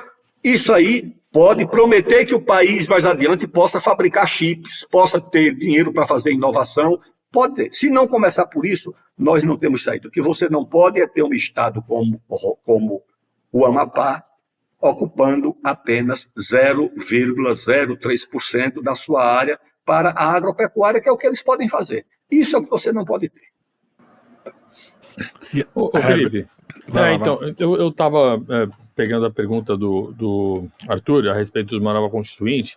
Isso aí pode prometer que o país mais adiante possa fabricar chips, possa ter dinheiro para fazer inovação. Pode ter. Se não começar por isso, nós não temos saída. O que você não pode é ter um estado como o Amapá ocupando apenas 0,03% da sua área para a agropecuária, que é o que eles podem fazer. Isso é o que você não pode ter. Ô Felipe, então, eu estava pegando a pergunta do Arthur a respeito de uma nova constituinte,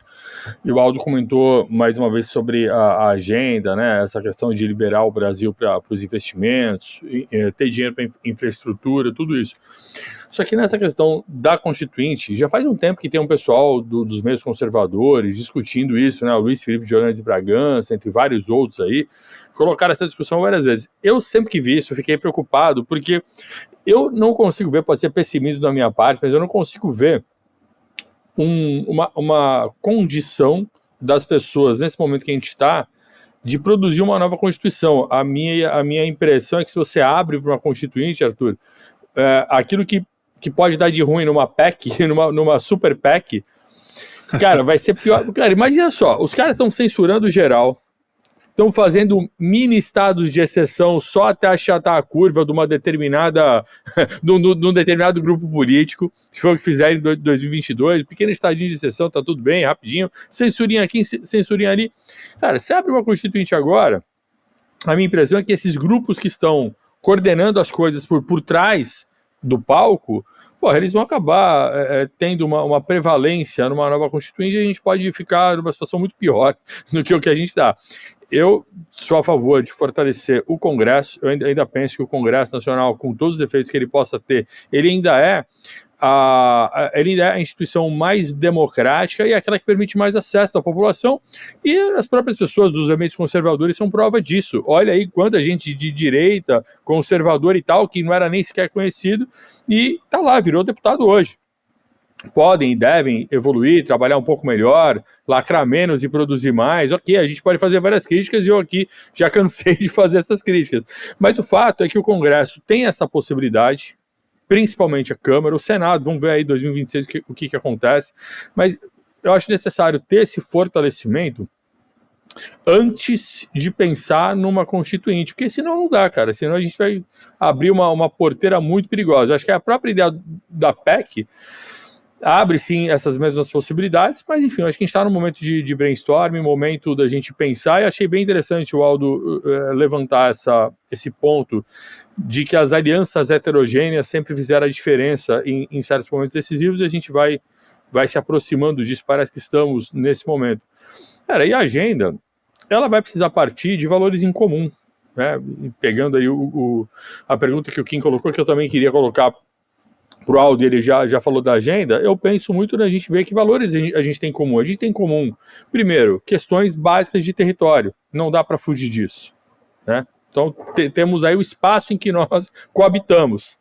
e o Aldo comentou mais uma vez sobre a agenda, né, essa questão de liberar o Brasil para os investimentos, ter dinheiro para infraestrutura, tudo isso. Só que nessa questão da constituinte, já faz um tempo que tem um pessoal dos meios conservadores discutindo isso, né, o Luiz Felipe de Orleans de Bragança, entre vários outros aí, colocaram essa discussão várias vezes. Eu sempre que vi isso, fiquei preocupado, porque eu não consigo ver, pode ser pessimismo da minha parte, mas eu não consigo ver uma condição das pessoas, nesse momento que a gente está, de produzir uma nova Constituição. A minha impressão é que se você abre para uma Constituinte, Arthur, aquilo que pode dar de ruim numa PEC, numa super PEC, cara, vai ser pior. Cara, imagina só, os caras estão censurando geral, estão fazendo mini estados de exceção só até achatar a curva de uma determinada de um determinado grupo político, que foi o que fizeram em 2022, pequeno estadinho de exceção, tá tudo bem, rapidinho, censurinha aqui, censurinha ali. Cara, se abre uma constituinte agora, a minha impressão é que esses grupos que estão coordenando as coisas por trás do palco, eles vão acabar tendo uma prevalência numa nova constituinte, e a gente pode ficar numa situação muito pior do que o que a gente está. Eu sou a favor de fortalecer o Congresso. Eu ainda penso que o Congresso Nacional, com todos os defeitos que ele possa ter, ele ainda é a instituição mais democrática e é aquela que permite mais acesso da população, e as próprias pessoas dos ambientes conservadores são prova disso. Olha aí quanta gente de direita, conservador e tal, que não era nem sequer conhecido, e tá lá, virou deputado hoje. Podem e devem evoluir, trabalhar um pouco melhor, lacrar menos e produzir mais. Ok, a gente pode fazer várias críticas e eu aqui já cansei de fazer essas críticas. Mas o fato é que o Congresso tem essa possibilidade, principalmente a Câmara, o Senado, vamos ver aí em 2026 o que acontece, mas eu acho necessário ter esse fortalecimento antes de pensar numa constituinte, porque senão não dá, cara, senão a gente vai abrir uma porteira muito perigosa. Eu acho que a própria ideia da PEC abre sim essas mesmas possibilidades, mas enfim, acho que a gente está num momento de brainstorming, momento da gente pensar, e achei bem interessante o Aldo levantar esse ponto de que as alianças heterogêneas sempre fizeram a diferença em certos momentos decisivos, e a gente vai se aproximando disso, parece que estamos nesse momento. Cara, e a agenda, ela vai precisar partir de valores em comum, né? Pegando aí a pergunta que o Kim colocou, que eu também queria colocar para o Aldo, ele já falou da agenda, eu penso muito na gente ver que valores a gente tem em comum. A gente tem em comum, primeiro, questões básicas de território, não dá para fugir disso, né? Então temos aí o espaço em que nós coabitamos.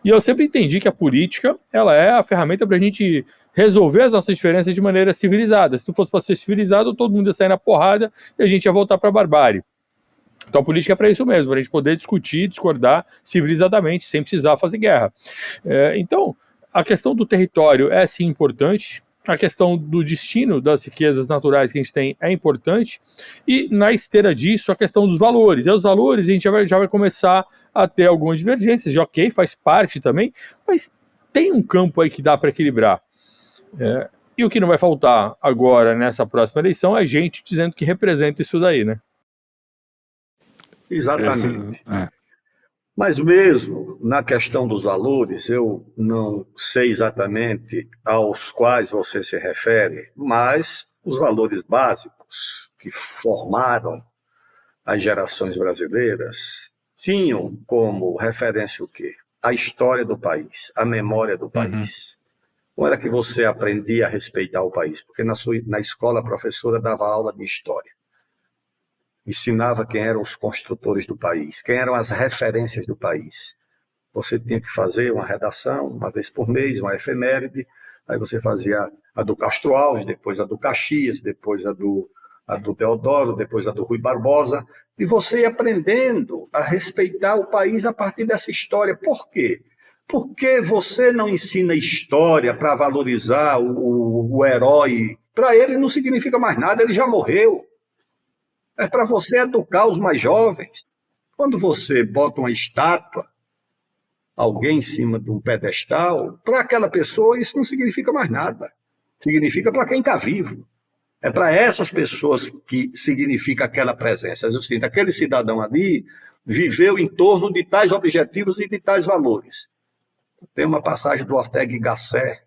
E eu sempre entendi que a política, ela é a ferramenta para a gente resolver as nossas diferenças de maneira civilizada. Se não fosse para ser civilizado, todo mundo ia sair na porrada e a gente ia voltar para a barbárie. Então a política é para isso mesmo, para a gente poder discutir, discordar civilizadamente, sem precisar fazer guerra. Então, a questão do território é sim importante, a questão do destino das riquezas naturais que a gente tem é importante, e na esteira disso a questão dos valores. E os valores a gente já vai começar a ter algumas divergências, ok, faz parte também, mas tem um campo aí que dá para equilibrar. E o que não vai faltar agora nessa próxima eleição é gente dizendo que representa isso daí, né? Exatamente. É. Mas mesmo na questão dos valores, eu não sei exatamente aos quais você se refere, mas os valores básicos que formaram as gerações brasileiras tinham como referência o quê? A história do país, a memória do país. Como era que você aprendia a respeitar o país? Porque na escola a professora dava aula de história. Ensinava quem eram os construtores do país, quem eram as referências do país. Você tinha que fazer uma redação, uma vez por mês, uma efeméride, aí você fazia a do Castro Alves, depois a do Caxias, depois a do Deodoro, depois a do Rui Barbosa, e você ia aprendendo a respeitar o país a partir dessa história. Por quê? Porque você não ensina história para valorizar o herói. Para ele não significa mais nada, ele já morreu. É para você educar os mais jovens. Quando você bota uma estátua, alguém em cima de um pedestal, para aquela pessoa isso não significa mais nada. Significa para quem está vivo. É para essas pessoas que significa aquela presença. Aquele cidadão ali viveu em torno de tais objetivos e de tais valores. Tem uma passagem do Ortega y Gasset,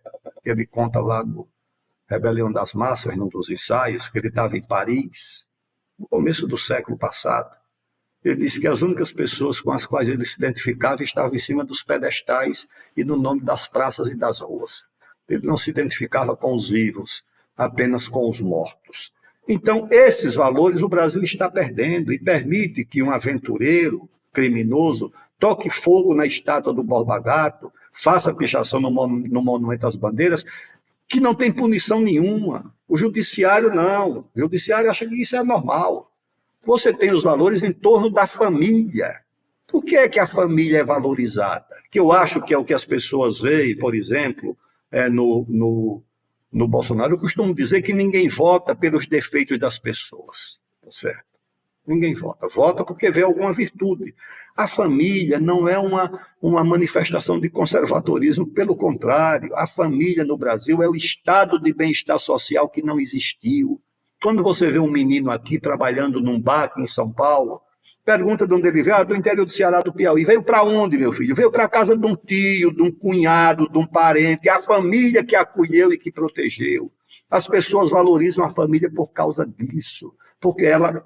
que ele conta lá no Rebelião das Massas, num dos ensaios, que ele estava em Paris, no começo do século passado. Ele disse que as únicas pessoas com as quais ele se identificava estavam em cima dos pedestais e no nome das praças e das ruas. Ele não se identificava com os vivos, apenas com os mortos. Então, esses valores o Brasil está perdendo e permite que um aventureiro criminoso toque fogo na estátua do Borba Gato, faça pichação no Monumento às Bandeiras, que não tem punição nenhuma. O judiciário não. O judiciário acha que isso é normal. Você tem os valores em torno da família. Por que é que a família é valorizada? Que eu acho que é o que as pessoas veem, por exemplo, no Bolsonaro. Eu costumo dizer que ninguém vota pelos defeitos das pessoas. Tá certo? Ninguém vota. Vota porque vê alguma virtude. A família não é uma manifestação de conservadorismo, pelo contrário, a família no Brasil é o estado de bem-estar social que não existiu. Quando você vê um menino aqui trabalhando num bar aqui em São Paulo, pergunta de onde ele veio, do interior do Ceará, do Piauí. Veio para onde, meu filho? Veio para a casa de um tio, de um cunhado, de um parente, a família que acolheu e que protegeu. As pessoas valorizam a família por causa disso, porque ela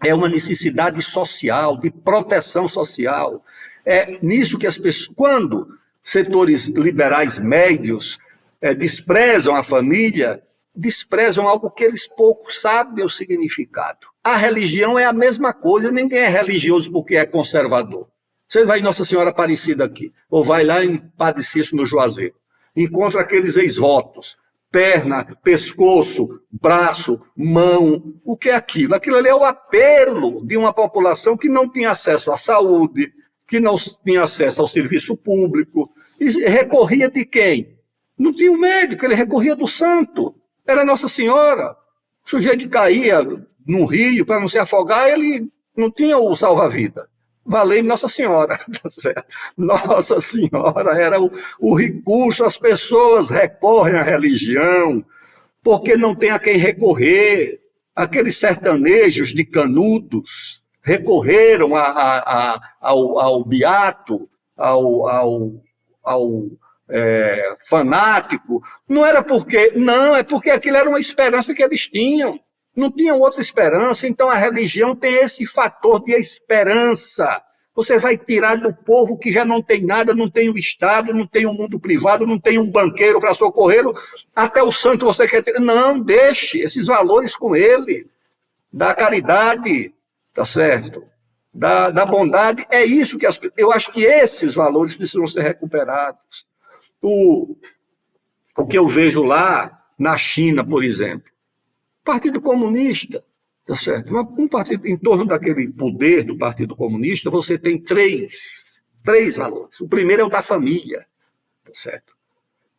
é uma necessidade social, de proteção social. É nisso que as pessoas, quando setores liberais médios desprezam a família, desprezam algo que eles pouco sabem o significado. A religião é a mesma coisa, ninguém é religioso porque é conservador. Você vai em Nossa Senhora Aparecida aqui, ou vai lá em Padre Cícero no Juazeiro, encontra aqueles ex-votos, perna, pescoço, braço, mão, o que é aquilo? Aquilo ali é o apelo de uma população que não tinha acesso à saúde, que não tinha acesso ao serviço público, e recorria de quem? Não tinha um médico, ele recorria do santo, era Nossa Senhora. O sujeito caía no rio para não se afogar, ele não tinha o salva-vida. Valeu Nossa Senhora, tá certo? Nossa Senhora era o recurso, as pessoas recorrem à religião porque não tem a quem recorrer. Aqueles sertanejos de Canudos recorreram ao beato, ao fanático. Não era porque, não, é porque aquilo era uma esperança que eles tinham. Não tinham outra esperança, então a religião tem esse fator de esperança. Você vai tirar do povo que já não tem nada, não tem o Estado, não tem o mundo privado, não tem um banqueiro para socorrê-lo, até o santo você quer tirar. Não, deixe esses valores com ele, da caridade, tá certo? Da bondade, é isso que eu acho que esses valores precisam ser recuperados. O que eu vejo lá na China, por exemplo, Partido Comunista, tá certo? Um partido, em torno daquele poder do Partido Comunista, você tem três valores. O primeiro é o da família, tá certo?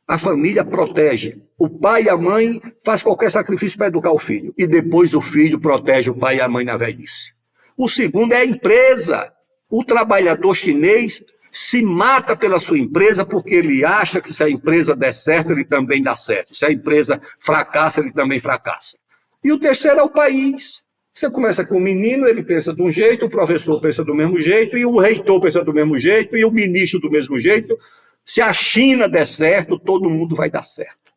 A família protege. O pai e a mãe faz qualquer sacrifício para educar o filho. E depois o filho protege o pai e a mãe na velhice. O segundo é a empresa. O trabalhador chinês se mata pela sua empresa porque ele acha que se a empresa der certo, ele também dá certo. Se a empresa fracassa, ele também fracassa. E o terceiro é o país. Você começa com o menino, ele pensa de um jeito, o professor pensa do mesmo jeito, e o reitor pensa do mesmo jeito, e o ministro do mesmo jeito. Se a China der certo, todo mundo vai dar certo.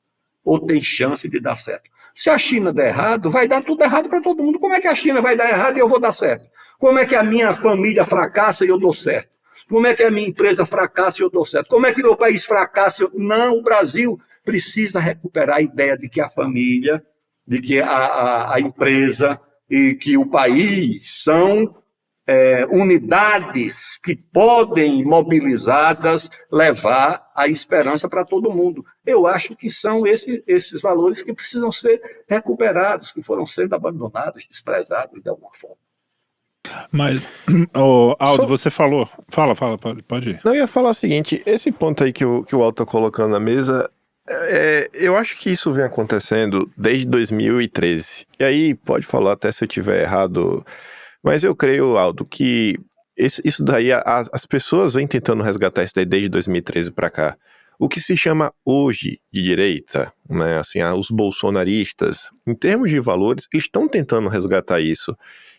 Ou tem chance de dar certo. Se a China der errado, vai dar tudo errado para todo mundo. Como é que a China vai dar errado e eu vou dar certo? Como é que a minha família fracassa e eu dou certo? Como é que a minha empresa fracassa e eu dou certo? Como é que meu país fracassa e eu... Não, o Brasil precisa recuperar a ideia de que a família, de que a empresa e que o país são unidades que podem, mobilizadas, levar a esperança para todo mundo. Eu acho que são esses valores que precisam ser recuperados, que foram sendo abandonados, desprezados de alguma forma. Mas, Aldo, você falou... Fala, pode ir. Não, eu ia falar o seguinte, esse ponto aí que o Aldo tá colocando na mesa, eu acho que isso vem acontecendo desde 2013. E aí, pode falar até se eu tiver errado, mas eu creio, Aldo, que isso daí, as pessoas vêm tentando resgatar isso daí desde 2013 para cá. O que se chama hoje de direita, né, assim, os bolsonaristas, em termos de valores, eles estão tentando resgatar isso.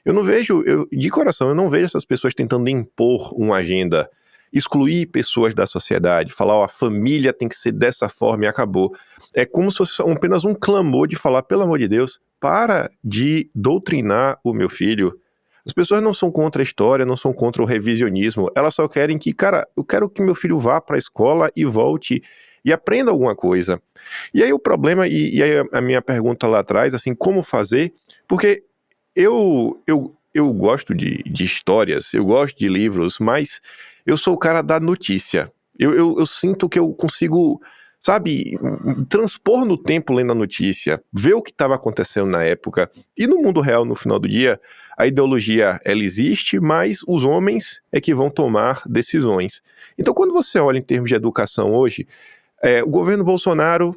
Eu não vejo, de coração, eu não vejo essas pessoas tentando impor uma agenda, excluir pessoas da sociedade, falar, a família tem que ser dessa forma e acabou. É como se fosse apenas um clamor de falar, pelo amor de Deus, para de doutrinar o meu filho. As pessoas não são contra a história, não são contra o revisionismo, elas só querem que, cara, eu quero que meu filho vá para a escola e volte e aprenda alguma coisa. E aí o problema, e aí a minha pergunta lá atrás, assim, como fazer? Porque eu gosto de histórias, eu gosto de livros, mas eu sou o cara da notícia. Eu sinto que eu consigo, sabe, transpor no tempo lendo a notícia, ver o que estava acontecendo na época. E no mundo real, no final do dia, a ideologia, ela existe, mas os homens é que vão tomar decisões. Então, quando você olha em termos de educação hoje, o governo Bolsonaro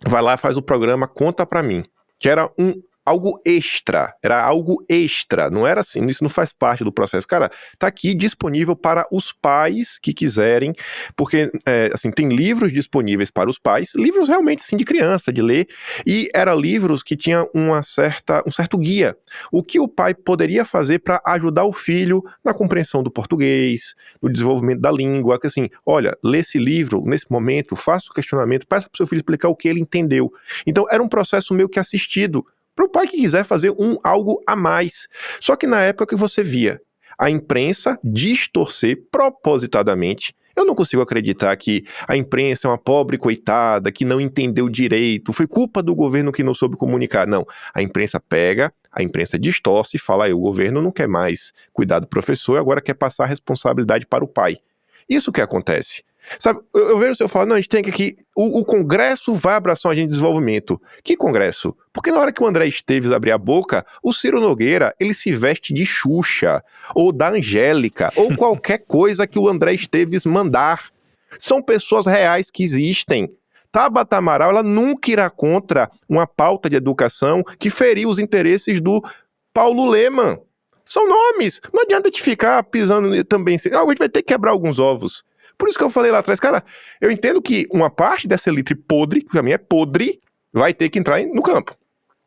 vai lá e faz o programa Conta Pra Mim, que era algo extra, não era assim, isso não faz parte do processo. Cara, tá aqui disponível para os pais que quiserem, porque, assim, tem livros disponíveis para os pais, livros realmente, assim, de criança, de ler, e eram livros que tinham um certo guia, o que o pai poderia fazer para ajudar o filho na compreensão do português, no desenvolvimento da língua, que assim, olha, lê esse livro, nesse momento, faça o questionamento, peça para o seu filho explicar o que ele entendeu. Então, era um processo meio que assistido, para o pai que quiser fazer algo a mais. Só que na época que você via a imprensa distorcer propositadamente, eu não consigo acreditar que a imprensa é uma pobre coitada, que não entendeu direito, foi culpa do governo que não soube comunicar. Não, a imprensa pega, a imprensa distorce e fala, o governo não quer mais cuidar do professor, agora quer passar a responsabilidade para o pai. Isso que acontece. Sabe, eu vejo o senhor falar, não, a gente tem que aqui, o Congresso vai abraçar uma agenda de desenvolvimento. Que Congresso? Porque na hora que o André Esteves abrir a boca, o Ciro Nogueira, ele se veste de Xuxa, ou da Angélica, ou qualquer coisa que o André Esteves mandar. São pessoas reais que existem. Tabata Amaral, ela nunca irá contra uma pauta de educação que feriu os interesses do Paulo Lemann. São nomes. Não adianta te ficar pisando também. A gente vai ter que quebrar alguns ovos. Por isso que eu falei lá atrás, cara, eu entendo que uma parte dessa elite podre, que pra mim é podre, vai ter que entrar no campo.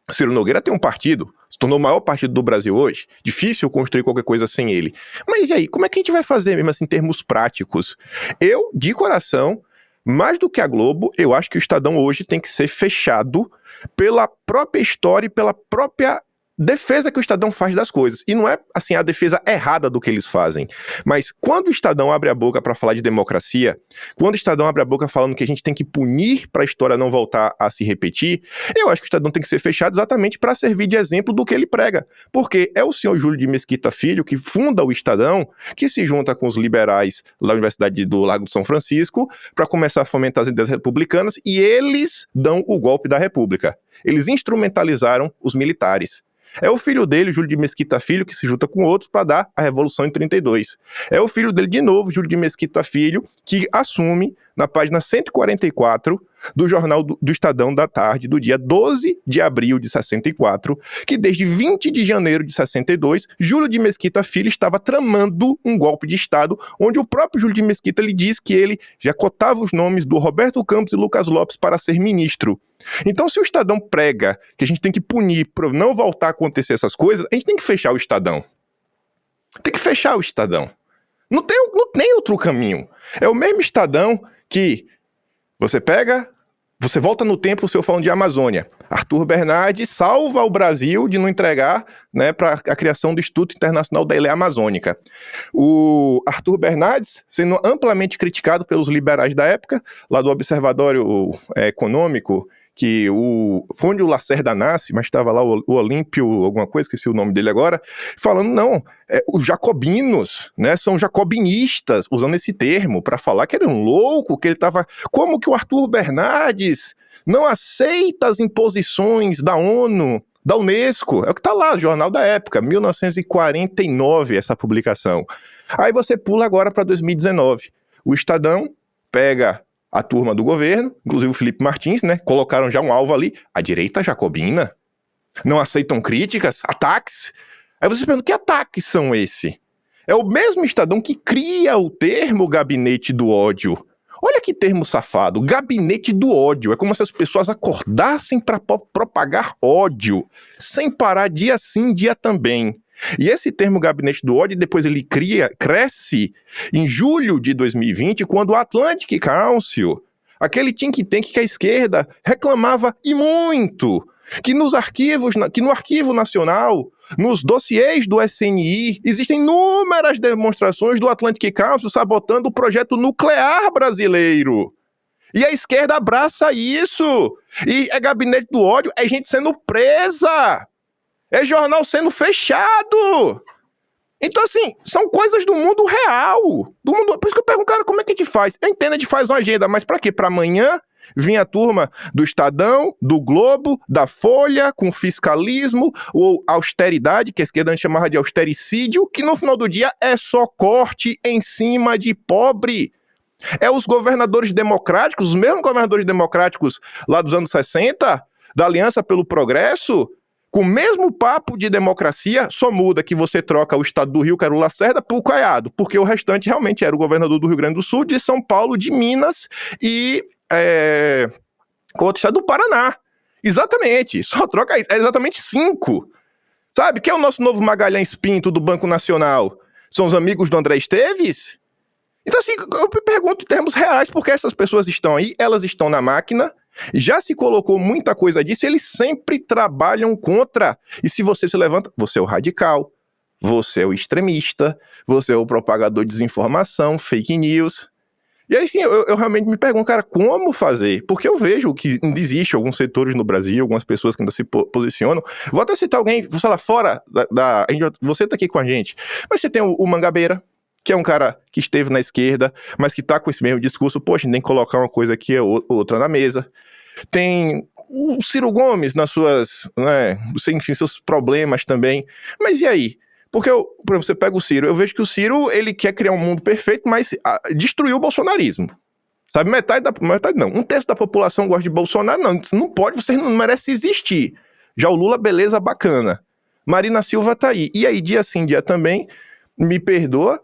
Ciro Nogueira tem um partido, se tornou o maior partido do Brasil hoje, difícil construir qualquer coisa sem ele. Mas e aí, como é que a gente vai fazer mesmo assim, em termos práticos? Eu, de coração, mais do que a Globo, eu acho que o Estadão hoje tem que ser fechado pela própria história e pela própria defesa que o Estadão faz das coisas. E não é, assim, a defesa errada do que eles fazem. Mas quando o Estadão abre a boca para falar de democracia, quando o Estadão abre a boca falando que a gente tem que punir para a história não voltar a se repetir, eu acho que o Estadão tem que ser fechado exatamente para servir de exemplo do que ele prega. Porque é o senhor Júlio de Mesquita Filho, que funda o Estadão, que se junta com os liberais da Universidade do Lago de São Francisco para começar a fomentar as ideias republicanas, e eles dão o golpe da República. Eles instrumentalizaram os militares. É o filho dele, Júlio de Mesquita Filho, que se junta com outros para dar a Revolução em 32. É o filho dele de novo, Júlio de Mesquita Filho, que assume, na página 144, do jornal do Estadão da tarde, do dia 12 de abril de 64, que desde 20 de janeiro de 62, Júlio de Mesquita Filho estava tramando um golpe de Estado, onde o próprio Júlio de Mesquita lhe diz que ele já cotava os nomes do Roberto Campos e Lucas Lopes para ser ministro. Então, se o Estadão prega que a gente tem que punir para não voltar a acontecer essas coisas, a gente tem que fechar o Estadão. Tem que fechar o Estadão. Não tem outro caminho. É o mesmo Estadão que você pega, você volta no tempo, o senhor falando de Amazônia. Arthur Bernardes salva o Brasil de não entregar, né, para a criação do Instituto Internacional da Ilha Amazônica. O Arthur Bernardes sendo amplamente criticado pelos liberais da época, lá do Observatório Econômico, que foi onde o Lacerda nasce, mas estava lá o Olímpio, alguma coisa, esqueci o nome dele agora, falando, não, os jacobinos, né, são jacobinistas, usando esse termo para falar que ele era um louco, que ele estava... Como que o Arthur Bernardes não aceita as imposições da ONU, da Unesco? É o que está lá, Jornal da Época, 1949, essa publicação. Aí você pula agora para 2019. O Estadão pega a turma do governo, inclusive o Felipe Martins, né? Colocaram já um alvo ali, a direita jacobina. Não aceitam críticas, ataques. Aí você se pergunta, que ataques são esses? É o mesmo Estadão que cria o termo gabinete do ódio. Olha que termo safado, gabinete do ódio. É como se as pessoas acordassem para propagar ódio, sem parar dia sim, dia também. E esse termo gabinete do ódio, depois ele cresce em julho de 2020, quando o Atlantic Council, aquele think tank que a esquerda reclamava e muito, que no Arquivo Nacional, nos dossiês do SNI, existem inúmeras demonstrações do Atlantic Council sabotando o projeto nuclear brasileiro. E a esquerda abraça isso. E é gabinete do ódio, é gente sendo presa. É jornal sendo fechado. Então, assim, são coisas do mundo real. Por isso que eu pergunto, cara, como é que a gente faz? Eu entendo, a gente faz uma agenda, mas pra quê? Pra amanhã vir a turma do Estadão, do Globo, da Folha, com fiscalismo, ou austeridade, que a esquerda antes chamava de austericídio, que no final do dia é só corte em cima de pobre. É os governadores democráticos, os mesmos governadores democráticos lá dos anos 60, da Aliança pelo Progresso, com o mesmo papo de democracia, só muda que você troca o estado do Rio, que era o Lacerda, por Caiado, porque o restante realmente era o governador do Rio Grande do Sul, de São Paulo, de Minas e com outro estado do Paraná. Exatamente, só troca isso, é exatamente 5. Sabe, quem é o nosso novo Magalhães Pinto do Banco Nacional? São os amigos do André Esteves? Então assim, eu me pergunto em termos reais, porque essas pessoas estão aí, elas estão na máquina, já se colocou muita coisa disso, eles sempre trabalham contra. E se você se levanta, você é o radical, você é o extremista, você é o propagador de desinformação, fake news. E aí sim, eu realmente me pergunto, cara, como fazer? Porque eu vejo que ainda existe alguns setores no Brasil, algumas pessoas que ainda se posicionam. Vou até citar alguém, sei lá, fora você tá aqui com a gente, mas você tem o Mangabeira, que é um cara que esteve na esquerda, mas que tá com esse mesmo discurso, poxa, a gente tem que colocar uma coisa aqui, outra na mesa. Tem o Ciro Gomes nas suas, né, enfim, seus problemas também. Mas e aí? Porque, por exemplo, você pega o Ciro, eu vejo que o Ciro, ele quer criar um mundo perfeito, mas destruiu o bolsonarismo. Sabe, metade não, 1/3 da população gosta de Bolsonaro, não, isso não pode, você não merece existir. Já o Lula, beleza, bacana. Marina Silva tá aí. E aí, dia sim, dia também, me perdoa,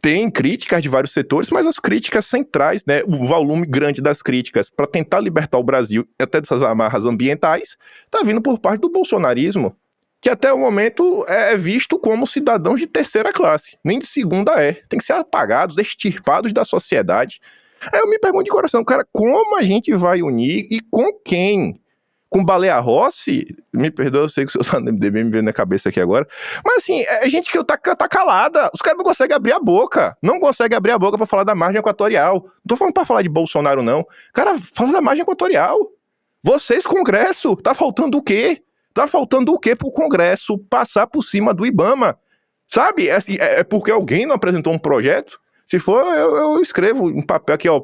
tem críticas de vários setores, mas as críticas centrais, né, o volume grande das críticas para tentar libertar o Brasil até dessas amarras ambientais, tá vindo por parte do bolsonarismo, que até o momento é visto como cidadãos de terceira classe, nem de segunda tem que ser apagados, extirpados da sociedade. Aí eu me pergunto de coração, cara, como a gente vai unir e com quem? Com Baleia Rossi, me perdoa, eu sei que o seu MDB me veio na cabeça aqui agora, mas assim, é gente que tá calada, os caras não conseguem abrir a boca, pra falar da margem equatorial, não tô falando pra falar de Bolsonaro não, cara, fala da margem equatorial, vocês, Congresso, tá faltando o quê? Tá faltando o quê pro Congresso passar por cima do IBAMA, sabe, é porque alguém não apresentou um projeto? Se for, eu escrevo um papel aqui, ó,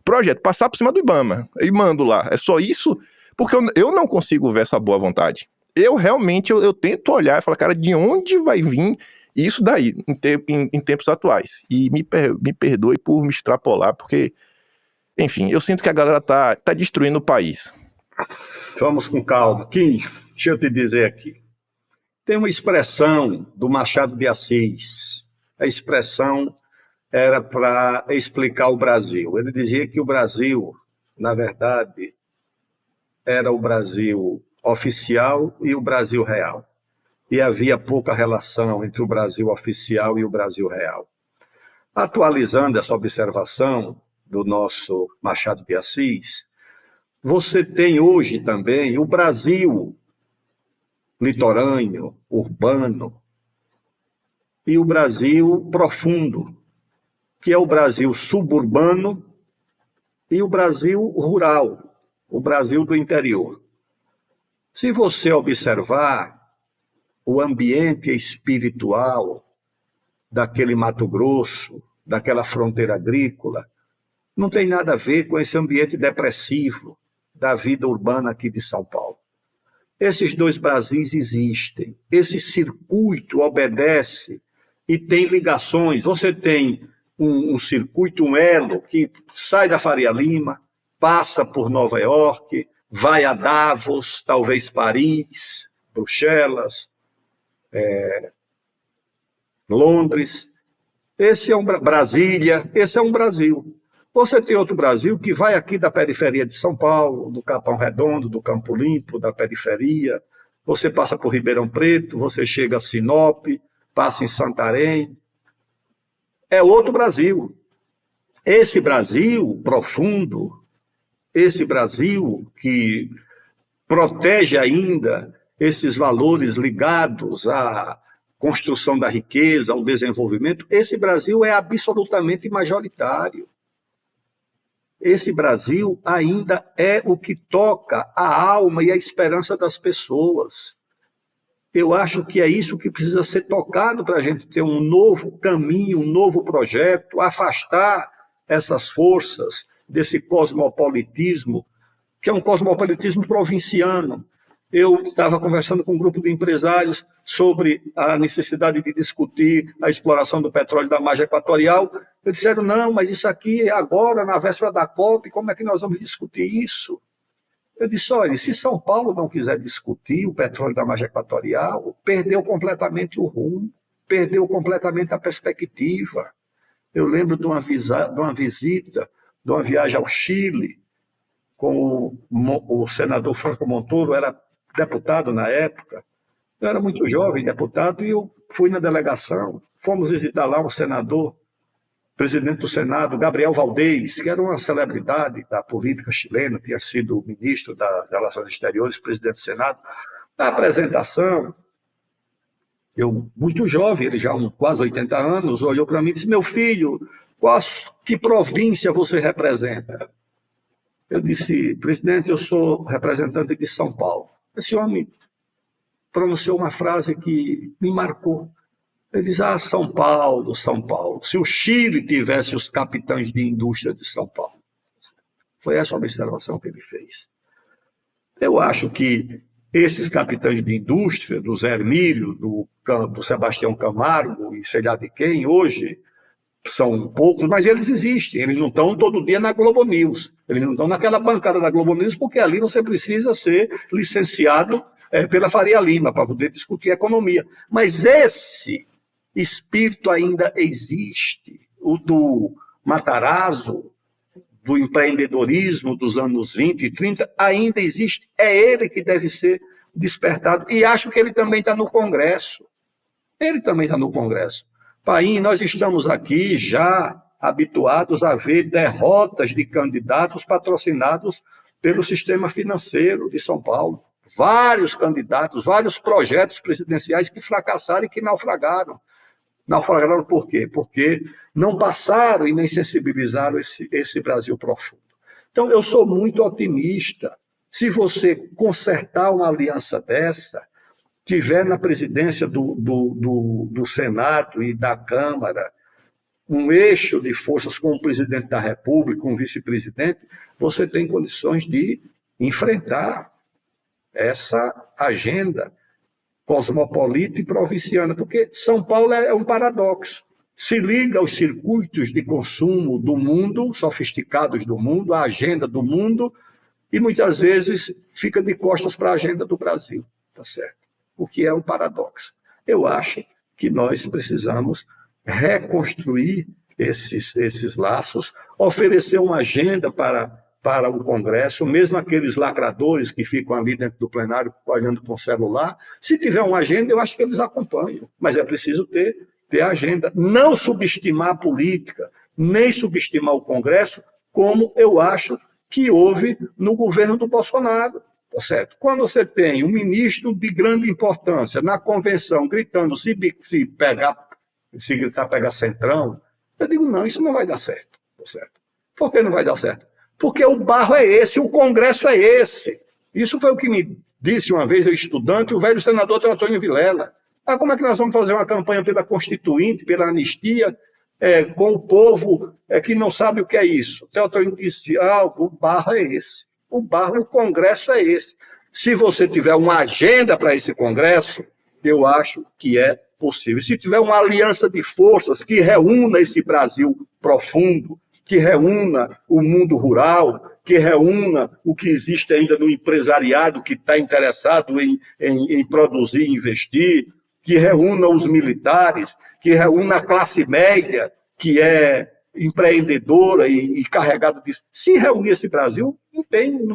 projeto, passar por cima do IBAMA, e mando lá, é só isso? Porque eu não consigo ver essa boa vontade. Eu realmente, eu tento olhar e falar, cara, de onde vai vir isso daí, em tempos atuais? E me perdoe por me extrapolar, porque Enfim, eu sinto que a galera tá destruindo o país. Vamos com calma. Kim, deixa eu te dizer aqui. Tem uma expressão do Machado de Assis. A expressão era para explicar o Brasil. Ele dizia que o Brasil, na verdade, era o Brasil oficial e o Brasil real. E havia pouca relação entre o Brasil oficial e o Brasil real. Atualizando essa observação do nosso Machado de Assis, você tem hoje também o Brasil litorâneo, urbano, e o Brasil profundo, que é o Brasil suburbano e o Brasil rural, o Brasil do interior. Se você observar o ambiente espiritual daquele Mato Grosso, daquela fronteira agrícola, não tem nada a ver com esse ambiente depressivo da vida urbana aqui de São Paulo. Esses dois Brasis existem, esse circuito obedece e tem ligações. Você tem um circuito, um elo, que sai da Faria Lima, passa por Nova York, vai a Davos, talvez Paris, Bruxelas, Londres. Esse é um Brasília, esse é um Brasil. Você tem outro Brasil que vai aqui da periferia de São Paulo, do Capão Redondo, do Campo Limpo, da periferia. Você passa por Ribeirão Preto, você chega a Sinop, passa em Santarém. É outro Brasil. Esse Brasil profundo, esse Brasil que protege ainda esses valores ligados à construção da riqueza, ao desenvolvimento, esse Brasil é absolutamente majoritário. Esse Brasil ainda é o que toca a alma e a esperança das pessoas. Eu acho que é isso que precisa ser tocado para a gente ter um novo caminho, um novo projeto, afastar essas forças desse cosmopolitismo, que é um cosmopolitismo provinciano. Eu estava conversando com um grupo de empresários sobre a necessidade de discutir a exploração do petróleo da margem equatorial. Eles disseram, não, mas isso aqui agora, na véspera da COP, como é que nós vamos discutir isso? Eu disse, olha, se São Paulo não quiser discutir o petróleo da margem equatorial, perdeu completamente o rumo, perdeu completamente a perspectiva. Eu lembro de uma visita, de uma viagem ao Chile, com o senador Franco Montoro, era deputado na época. Eu era muito jovem deputado e eu fui na delegação. Fomos visitar lá um senador, presidente do Senado, Gabriel Valdez, que era uma celebridade da política chilena, tinha sido ministro das Relações Exteriores, presidente do Senado. Na apresentação, eu, muito jovem, ele já com quase 80 anos, olhou para mim e disse, meu filho, que província você representa? Eu disse, presidente, eu sou representante de São Paulo. Esse homem pronunciou uma frase que me marcou. Ele diz, São Paulo, São Paulo. Se o Chile tivesse os capitães de indústria de São Paulo. Foi essa a observação que ele fez. Eu acho que esses capitães de indústria, do Zé Hermílio, do Sebastião Camargo e sei lá de quem, hoje são poucos, mas eles existem. Eles não estão todo dia na Globo News. Eles não estão naquela bancada da Globo News, porque ali você precisa ser licenciado pela Faria Lima para poder discutir economia. Mas esse espírito ainda existe. O do Matarazzo, do empreendedorismo dos anos 20 e 30, ainda existe. É ele que deve ser despertado. E acho que ele também está no Congresso. Ele também está no Congresso. Paim, nós estamos aqui já habituados a ver derrotas de candidatos patrocinados pelo sistema financeiro de São Paulo. Vários candidatos, vários projetos presidenciais que fracassaram e que naufragaram. Naufragaram por quê? Porque não passaram e nem sensibilizaram esse Brasil profundo. Então, eu sou muito otimista. Se você consertar uma aliança dessa, tiver na presidência do Senado e da Câmara um eixo de forças com o presidente da República, um vice-presidente, você tem condições de enfrentar essa agenda cosmopolita e provinciana, porque São Paulo é um paradoxo. se liga aos circuitos de consumo do mundo, sofisticados do mundo, à agenda do mundo, e muitas vezes fica de costas para a agenda do Brasil, tá certo? O que é um paradoxo. Eu acho que nós precisamos reconstruir esses laços, oferecer uma agenda para o Congresso, mesmo aqueles lacradores que ficam ali dentro do plenário olhando com o celular. Se tiver uma agenda, eu acho que eles acompanham, mas é preciso ter agenda. Não subestimar a política, nem subestimar o Congresso, como eu acho que houve no governo do Bolsonaro. Tá certo? Quando você tem um ministro de grande importância na convenção gritando se gritar pegar centrão, eu digo, não, isso não vai dar certo. Tá certo? Por que não vai dar certo? Porque o barro é esse, o Congresso é esse. Isso foi o que me disse uma vez o estudante, o velho senador Teotônio Vilela. Como é que nós vamos fazer uma campanha pela Constituinte, pela anistia, com o povo que não sabe o que é isso? Teotônio disse, o barro é esse. O barro, o Congresso é esse. Se você tiver uma agenda para esse Congresso, eu acho que é possível. Se tiver uma aliança de forças que reúna esse Brasil profundo, que reúna o mundo rural, que reúna o que existe ainda no empresariado que está interessado em produzir e investir, que reúna os militares, que reúna a classe média, que é empreendedora e carregada disso. Se reunir esse Brasil, não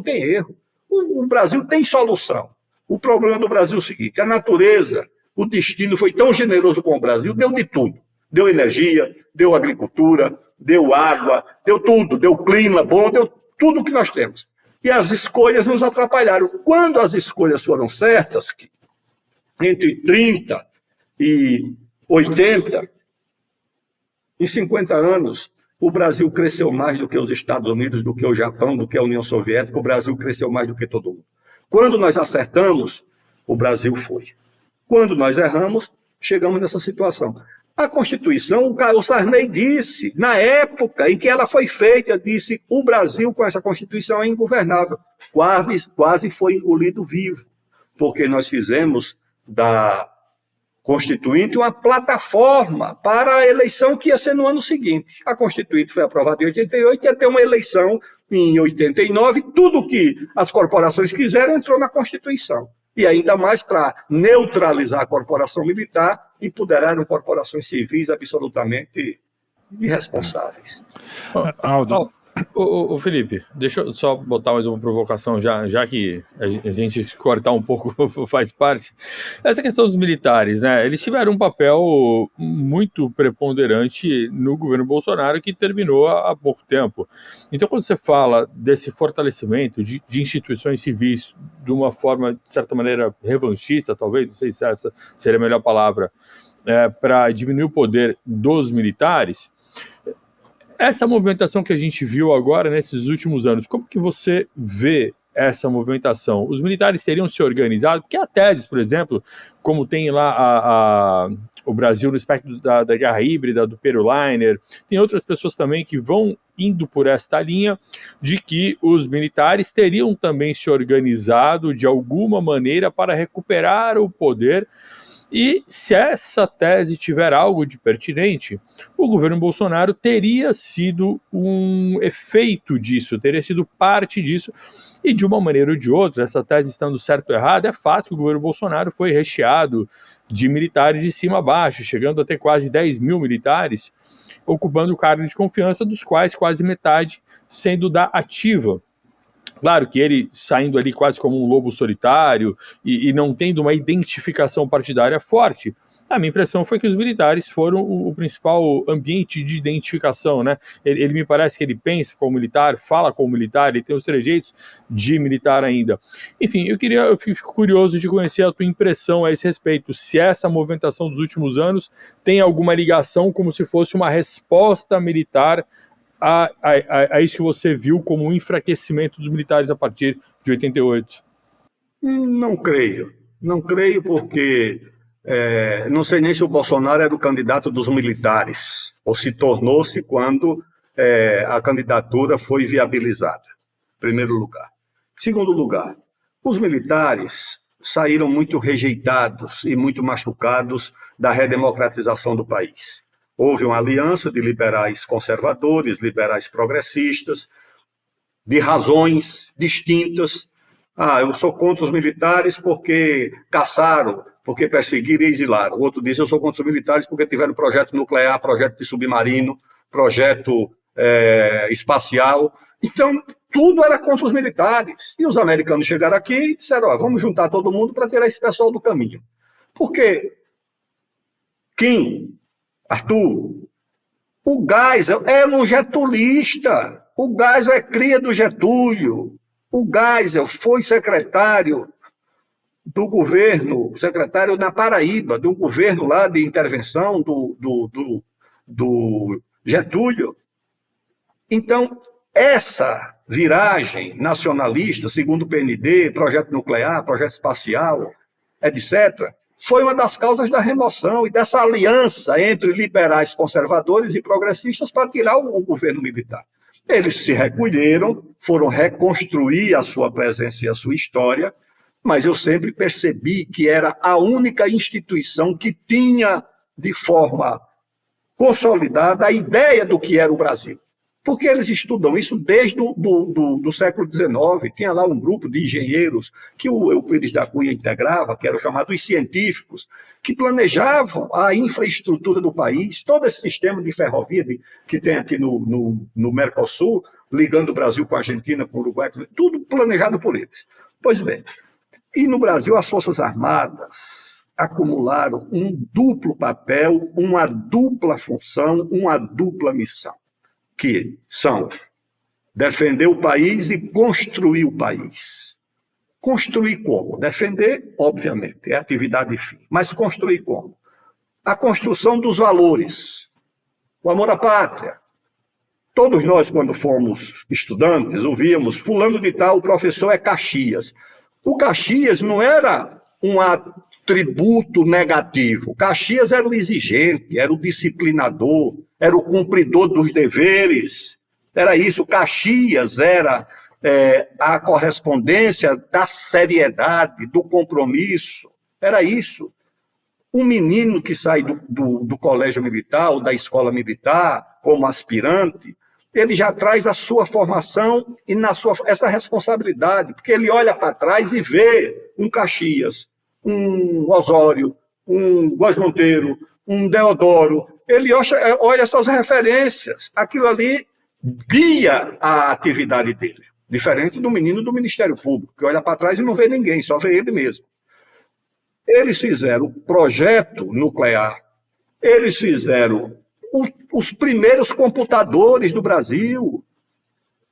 tem erro. O Brasil tem solução. O problema do Brasil é o seguinte, a natureza, o destino foi tão generoso com o Brasil, deu de tudo. Deu energia, deu agricultura, deu água, deu tudo, deu clima bom, deu tudo o que nós temos. E as escolhas nos atrapalharam. Quando as escolhas foram certas, entre 30 e 80, em 50 anos, o Brasil cresceu mais do que os Estados Unidos, do que o Japão, do que a União Soviética. O Brasil cresceu mais do que todo mundo. Quando nós acertamos, o Brasil foi. Quando nós erramos, chegamos nessa situação. A Constituição, o Sarney disse, na época em que ela foi feita, disse, o Brasil com essa Constituição é ingovernável. Quase foi engolido vivo, porque nós fizemos da Constituinte uma plataforma para a eleição que ia ser no ano seguinte. A Constituinte foi aprovada em 88, ia ter uma eleição em 89, tudo que as corporações quiseram entrou na Constituição. E ainda mais para neutralizar a corporação militar, empoderaram corporações civis absolutamente irresponsáveis. Aldo. Ô Felipe, deixa eu só botar mais uma provocação, já que a gente cortar um pouco faz parte. Essa questão dos militares, né? Eles tiveram um papel muito preponderante no governo Bolsonaro, que terminou há pouco tempo. Então, quando você fala desse fortalecimento de instituições civis de uma forma, de certa maneira, revanchista, talvez, não sei se essa seria a melhor palavra, para diminuir o poder dos militares, essa movimentação que a gente viu agora nesses últimos anos, como que você vê essa movimentação? Os militares teriam se organizado? Porque há teses, por exemplo, como tem lá o Brasil no espectro da guerra híbrida, do Peruliner, tem outras pessoas também que vão indo por esta linha de que os militares teriam também se organizado de alguma maneira para recuperar o poder. E se essa tese tiver algo de pertinente, o governo Bolsonaro teria sido um efeito disso, teria sido parte disso, e de uma maneira ou de outra, essa tese estando certo ou errada, é fato que o governo Bolsonaro foi recheado de militares de cima a baixo, chegando a ter quase 10 mil militares, ocupando o cargo de confiança, dos quais quase metade sendo da ativa. Claro que ele saindo ali quase como um lobo solitário e não tendo uma identificação partidária forte, a minha impressão foi que os militares foram o principal ambiente de identificação, né? Ele me parece que ele pensa como militar, fala como militar, ele tem os trejeitos de militar ainda. Enfim, eu fico curioso de conhecer a tua impressão a esse respeito, se essa movimentação dos últimos anos tem alguma ligação como se fosse uma resposta militar a isso que você viu como um enfraquecimento dos militares a partir de 88? Não creio porque não sei nem se o Bolsonaro era o candidato dos militares, ou se tornou-se quando a candidatura foi viabilizada, em primeiro lugar. Segundo lugar, os militares saíram muito rejeitados e muito machucados da redemocratização do país. Houve uma aliança de liberais conservadores, liberais progressistas, de razões distintas. Eu sou contra os militares porque caçaram, porque perseguiram e exilaram. O outro diz, eu sou contra os militares porque tiveram projeto nuclear, projeto de submarino, projeto espacial. Então, tudo era contra os militares. E os americanos chegaram aqui e disseram, vamos juntar todo mundo para tirar esse pessoal do caminho. Porque, Kim, Arthur, o Geisel é um getulista. O Geisel é cria do Getúlio. O Geisel foi secretário do governo, secretário na Paraíba, do governo lá de intervenção do Getúlio. Então, essa viragem nacionalista, segundo o PND, projeto nuclear, projeto espacial, etc., foi uma das causas da remoção e dessa aliança entre liberais conservadores e progressistas para tirar o governo militar. Eles se recolheram, foram reconstruir a sua presença e a sua história, mas eu sempre percebi que era a única instituição que tinha, de forma consolidada, a ideia do que era o Brasil. Porque eles estudam isso desde do século XIX. Tinha lá um grupo de engenheiros que o Euclides da Cunha integrava, que eram chamados científicos, que planejavam a infraestrutura do país, todo esse sistema de ferrovia que tem aqui no Mercosul, ligando o Brasil com a Argentina, com o Uruguai, tudo planejado por eles. Pois bem, e no Brasil as Forças Armadas acumularam um duplo papel, uma dupla função, uma dupla missão, que são defender o país e construir o país. Construir como? Defender, obviamente, é atividade de fim. Mas construir como? A construção dos valores. O amor à pátria. Todos nós, quando fomos estudantes, ouvíamos, fulano de tal, o professor é Caxias. O Caxias não era um atributo negativo. Caxias era o exigente, era o disciplinador, era o cumpridor dos deveres. Era isso. Caxias era a correspondência da seriedade, do compromisso. Era isso. Um menino que sai do colégio militar ou da escola militar como aspirante, ele já traz a sua formação e essa responsabilidade, porque ele olha para trás e vê um Caxias, um Osório, um Góes Monteiro, um Deodoro. Ele olha essas referências. Aquilo ali guia a atividade dele. Diferente do menino do Ministério Público, que olha para trás e não vê ninguém, só vê ele mesmo. Eles fizeram o projeto nuclear, eles fizeram os primeiros computadores do Brasil.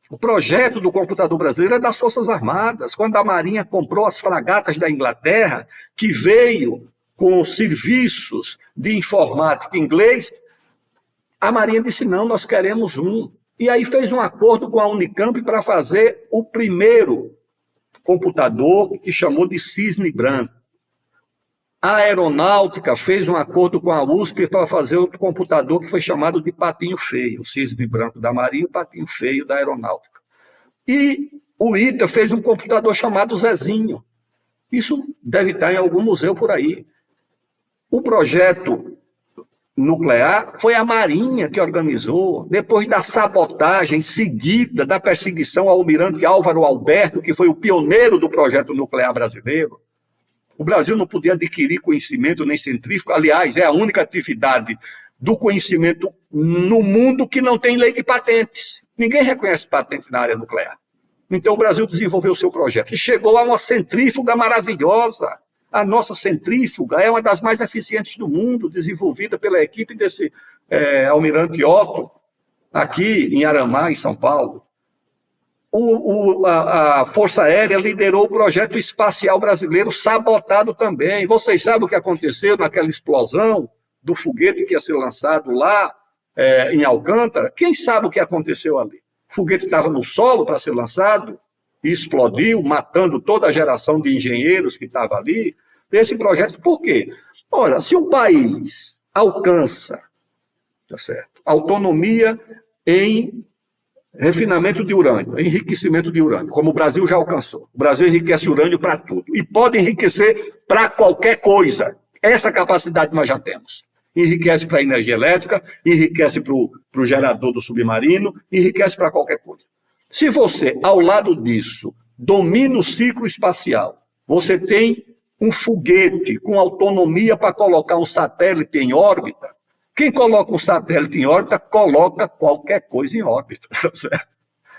O projeto do computador brasileiro é das Forças Armadas. Quando a Marinha comprou as fragatas da Inglaterra, que veio com serviços de informática em inglês, a Marinha disse, não, nós queremos um. E aí fez um acordo com a Unicamp para fazer o primeiro computador, que chamou de Cisne Branco. A Aeronáutica fez um acordo com a USP para fazer outro computador que foi chamado de Patinho Feio, o Cisne Branco da Marinha e o Patinho Feio da Aeronáutica. E o ITA fez um computador chamado Zezinho. Isso deve estar em algum museu por aí. O projeto nuclear foi a Marinha que organizou, depois da sabotagem seguida da perseguição ao almirante Álvaro Alberto, que foi o pioneiro do projeto nuclear brasileiro. O Brasil não podia adquirir conhecimento nem científico, aliás, é a única atividade do conhecimento no mundo que não tem lei de patentes. Ninguém reconhece patente na área nuclear. Então o Brasil desenvolveu o seu projeto e chegou a uma centrífuga maravilhosa. A nossa centrífuga é uma das mais eficientes do mundo, desenvolvida pela equipe desse almirante Otto, aqui em Aramá, em São Paulo. A Força Aérea liderou o projeto espacial brasileiro, sabotado também. Vocês sabem o que aconteceu naquela explosão do foguete que ia ser lançado lá em Alcântara? Quem sabe o que aconteceu ali? O foguete estava no solo para ser lançado e explodiu, matando toda a geração de engenheiros que estava ali. Esse projeto, por quê? Ora, se um país alcança, tá certo, autonomia em refinamento de urânio, enriquecimento de urânio, como o Brasil já alcançou. O Brasil enriquece urânio para tudo. E pode enriquecer para qualquer coisa. Essa capacidade nós já temos. Enriquece para a energia elétrica, enriquece para o gerador do submarino, enriquece para qualquer coisa. Se você, ao lado disso, domina o ciclo espacial, você tem um foguete com autonomia para colocar um satélite em órbita. Quem coloca um satélite em órbita, coloca qualquer coisa em órbita. Certo?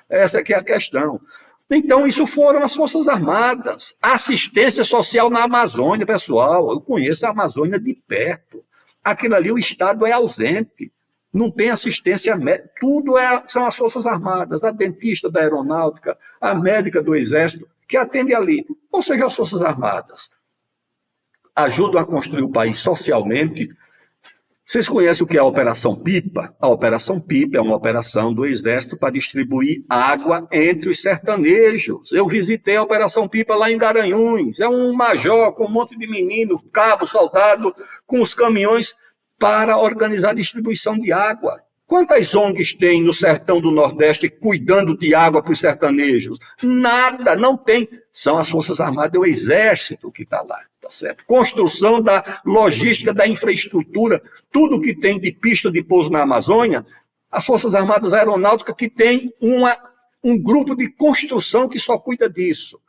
Essa que é a questão. Então, isso foram as Forças Armadas. A assistência social na Amazônia, pessoal. Eu conheço a Amazônia de perto. Aquilo ali, o Estado é ausente. Não tem assistência médica. Tudo são as Forças Armadas. A dentista da aeronáutica, a médica do Exército, que atende ali. Ou seja, as Forças Armadas ajudam a construir o país socialmente. Vocês conhecem o que é a Operação Pipa? A Operação Pipa é uma operação do Exército para distribuir água entre os sertanejos. Eu visitei a Operação Pipa lá em Garanhuns. É um major com um monte de menino, cabo, soldado, com os caminhões para organizar a distribuição de água. Quantas ONGs tem no sertão do Nordeste cuidando de água para os sertanejos? Nada, não tem. São as Forças Armadas, é o Exército que está lá, tá certo? Construção da logística, da infraestrutura, tudo que tem de pista de pouso na Amazônia, as Forças Armadas Aeronáuticas que tem um grupo de construção que só cuida disso.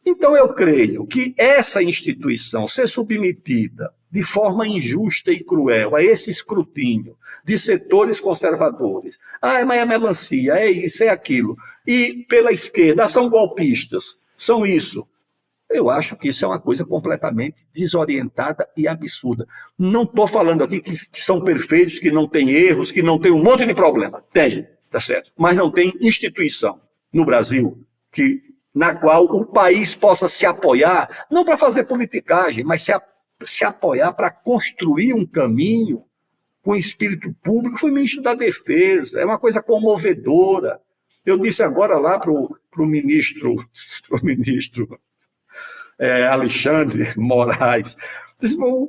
Então eu creio que essa instituição ser submetida de forma injusta e cruel a esse escrutínio de setores conservadores, mas é melancia, é isso, é aquilo, e pela esquerda, são golpistas, são isso. Eu acho que isso é uma coisa completamente desorientada e absurda. Não estou falando aqui que são perfeitos, que não tem erros, que não tem um monte de problema. Tem, tá certo? Mas não tem instituição no Brasil na qual o país possa se apoiar, não para fazer politicagem, mas se apoiar para construir um caminho com espírito público. Foi ministro da Defesa, é uma coisa comovedora. Eu disse agora lá para o ministro Alexandre Moraes,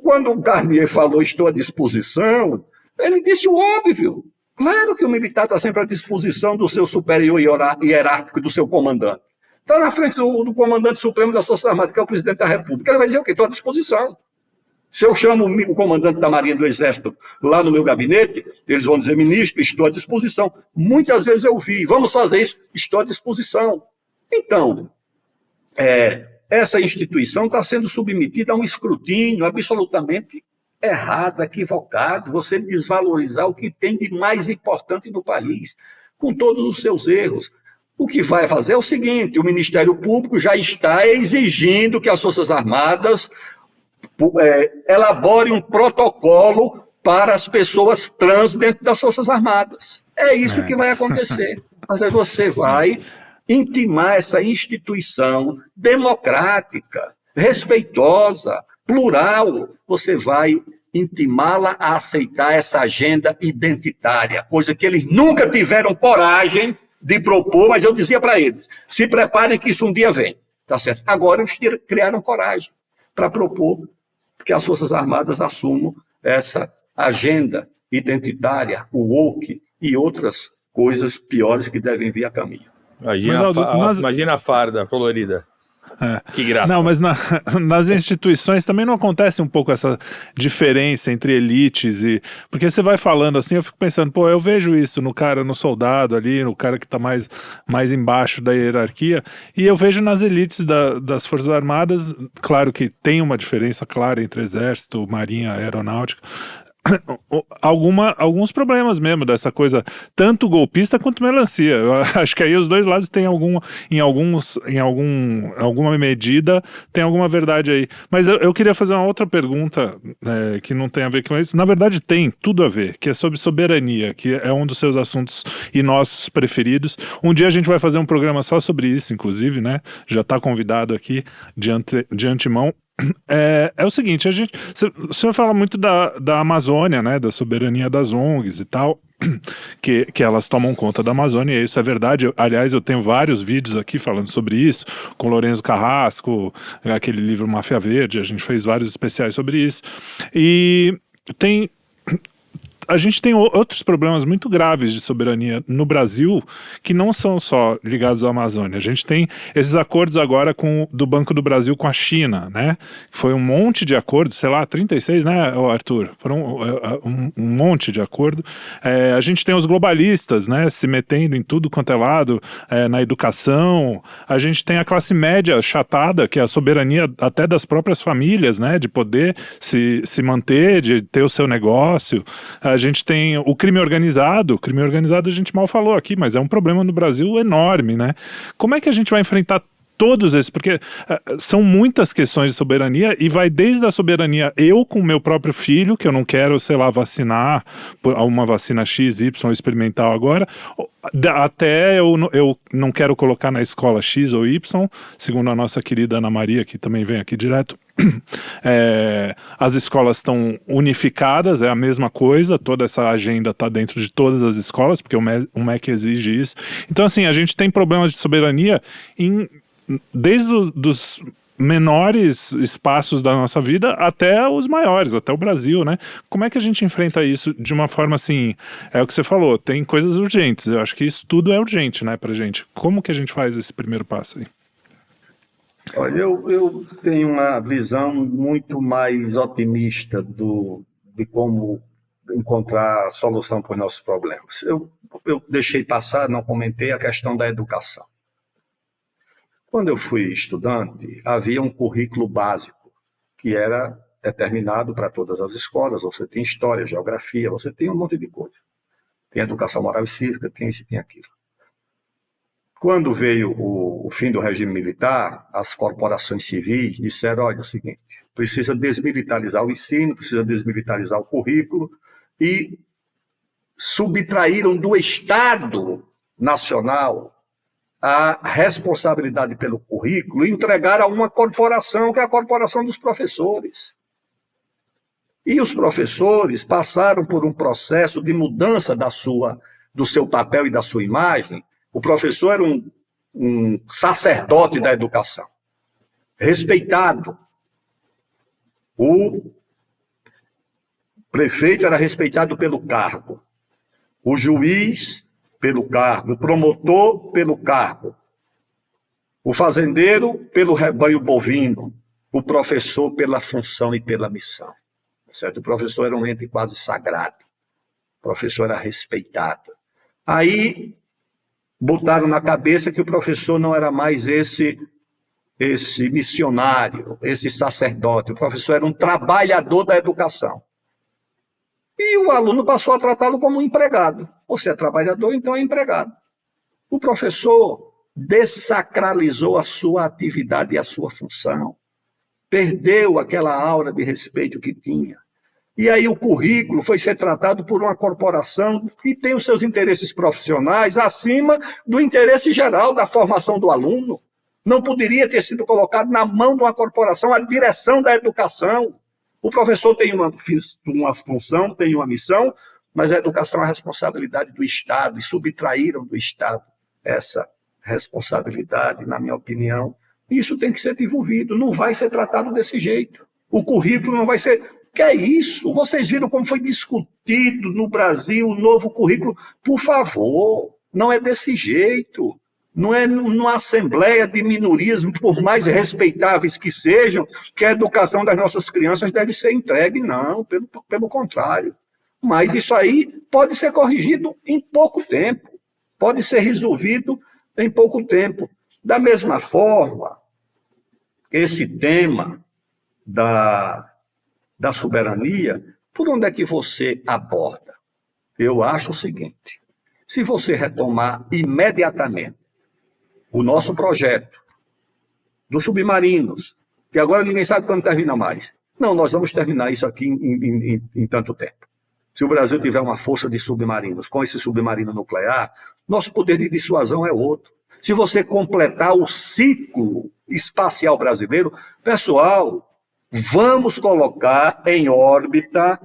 quando o Garnier falou estou à disposição, ele disse o óbvio. Claro que o militar está sempre à disposição do seu superior hierárquico, do seu comandante. Está na frente do comandante supremo das Forças Armadas, que é o presidente da República. Ele vai dizer o quê? Estou à disposição. Se eu chamo o comandante da Marinha do Exército lá no meu gabinete, eles vão dizer, ministro, estou à disposição. Muitas vezes eu vi, vamos fazer isso, estou à disposição. Então, essa instituição está sendo submetida a um escrutínio absolutamente errado, equivocado, você desvalorizar o que tem de mais importante no país, com todos os seus erros. O que vai fazer é o seguinte, o Ministério Público já está exigindo que as Forças Armadas elabore um protocolo para as pessoas trans dentro das Forças Armadas. É isso que vai acontecer. Mas aí você vai intimar essa instituição democrática, respeitosa, plural, você vai intimá-la a aceitar essa agenda identitária, coisa que eles nunca tiveram coragem de propor, mas eu dizia para eles, se preparem que isso um dia vem, tá certo? Agora eles criaram coragem para propor que as Forças Armadas assumam essa agenda identitária, o woke e outras coisas piores que devem vir a caminho. Imagina a farda colorida. Que graça. Não, mas nas instituições também não acontece um pouco essa diferença entre elites porque você vai falando assim, eu fico pensando, eu vejo isso no soldado ali, no cara que está mais embaixo da hierarquia, e eu vejo nas elites das Forças Armadas, claro que tem uma diferença clara entre Exército, Marinha, Aeronáutica, alguns problemas mesmo dessa coisa, tanto golpista quanto melancia. Eu acho que aí os dois lados têm em alguma medida tem alguma verdade aí. Mas eu queria fazer uma outra pergunta que não tem a ver com isso. Na verdade tem tudo a ver, que é sobre soberania, que é um dos seus assuntos e nossos preferidos. Um dia a gente vai fazer um programa só sobre isso, inclusive, né? Já está convidado aqui de antemão. É o seguinte, o senhor fala muito da Amazônia, né, da soberania das ONGs e tal, que elas tomam conta da Amazônia, e isso é verdade. Aliás, eu tenho vários vídeos aqui falando sobre isso, com Lourenço Carrasco, aquele livro Máfia Verde, a gente fez vários especiais sobre isso, e tem a gente tem outros problemas muito graves de soberania no Brasil que não são só ligados à Amazônia. A gente tem esses acordos agora do Banco do Brasil com a China, né? Foi um monte de acordos, sei lá, 36, né, Arthur? Foram um monte de acordo. A gente tem os globalistas, né, se metendo em tudo quanto é lado, na educação. A gente tem a classe média achatada, que é a soberania até das próprias famílias, né, de poder se manter, de ter o seu negócio. A gente tem o crime organizado. O crime organizado a gente mal falou aqui, mas é um problema no Brasil enorme, né? Como é que a gente vai enfrentar todos esses? Porque são muitas questões de soberania e vai desde a soberania eu com o meu próprio filho, que eu não quero, sei lá, vacinar por uma vacina X, Y experimental agora, até eu não quero colocar na escola X ou Y, segundo a nossa querida Ana Maria, que também vem aqui direto. As escolas estão unificadas, é a mesma coisa, toda essa agenda está dentro de todas as escolas, porque o MEC exige isso. Então, assim, a gente tem problemas de soberania desde os menores espaços da nossa vida até os maiores, até o Brasil, né? Como é que a gente enfrenta isso de uma forma assim, é o que você falou, tem coisas urgentes, eu acho que isso tudo é urgente, né, pra gente. Como que a gente faz esse primeiro passo aí? Olha, eu tenho uma visão muito mais otimista de como encontrar solução para os nossos problemas. Eu deixei passar, não comentei a questão da educação. Quando eu fui estudante, havia um currículo básico que era determinado para todas as escolas. Você tem história, geografia, você tem um monte de coisa. Tem educação moral e cívica, tem isso e tem aquilo. Quando veio o fim do regime militar, as corporações civis disseram, olha, é o seguinte, precisa desmilitarizar o ensino, precisa desmilitarizar o currículo, e subtraíram do Estado Nacional a responsabilidade pelo currículo e entregaram a uma corporação, que é a corporação dos professores. E os professores passaram por um processo de mudança do seu papel e da sua imagem. O professor era um sacerdote da educação, respeitado. O prefeito era respeitado pelo cargo, o juiz pelo cargo, o promotor pelo cargo, o fazendeiro pelo rebanho bovino, o professor pela função e pela missão. Certo? O professor era um ente quase sagrado, o professor era respeitado. Aí botaram na cabeça que o professor não era mais esse missionário, esse sacerdote. O professor era um trabalhador da educação. E o aluno passou a tratá-lo como um empregado. Você é trabalhador, então é empregado. O professor dessacralizou a sua atividade e a sua função. Perdeu aquela aura de respeito que tinha. E aí o currículo foi ser tratado por uma corporação que tem os seus interesses profissionais acima do interesse geral da formação do aluno. Não poderia ter sido colocado na mão de uma corporação a direção da educação. O professor tem uma função, tem uma missão, mas a educação é a responsabilidade do Estado, e subtraíram do Estado essa responsabilidade, na minha opinião. Isso tem que ser desenvolvido, não vai ser tratado desse jeito. O currículo não vai ser... Que é isso? Vocês viram como foi discutido no Brasil o novo currículo? Por favor, não é desse jeito. Não é numa assembleia de minorias, por mais respeitáveis que sejam, que a educação das nossas crianças deve ser entregue, não, pelo contrário. Mas isso aí pode ser corrigido em pouco tempo, pode ser resolvido em pouco tempo. Da mesma forma, esse tema da soberania, por onde é que você aborda? Eu acho o seguinte, se você retomar imediatamente o nosso projeto dos submarinos, que agora ninguém sabe quando termina mais. Não, nós vamos terminar isso aqui em tanto tempo. Se o Brasil tiver uma força de submarinos com esse submarino nuclear, nosso poder de dissuasão é outro. Se você completar o ciclo espacial brasileiro, pessoal, vamos colocar em órbita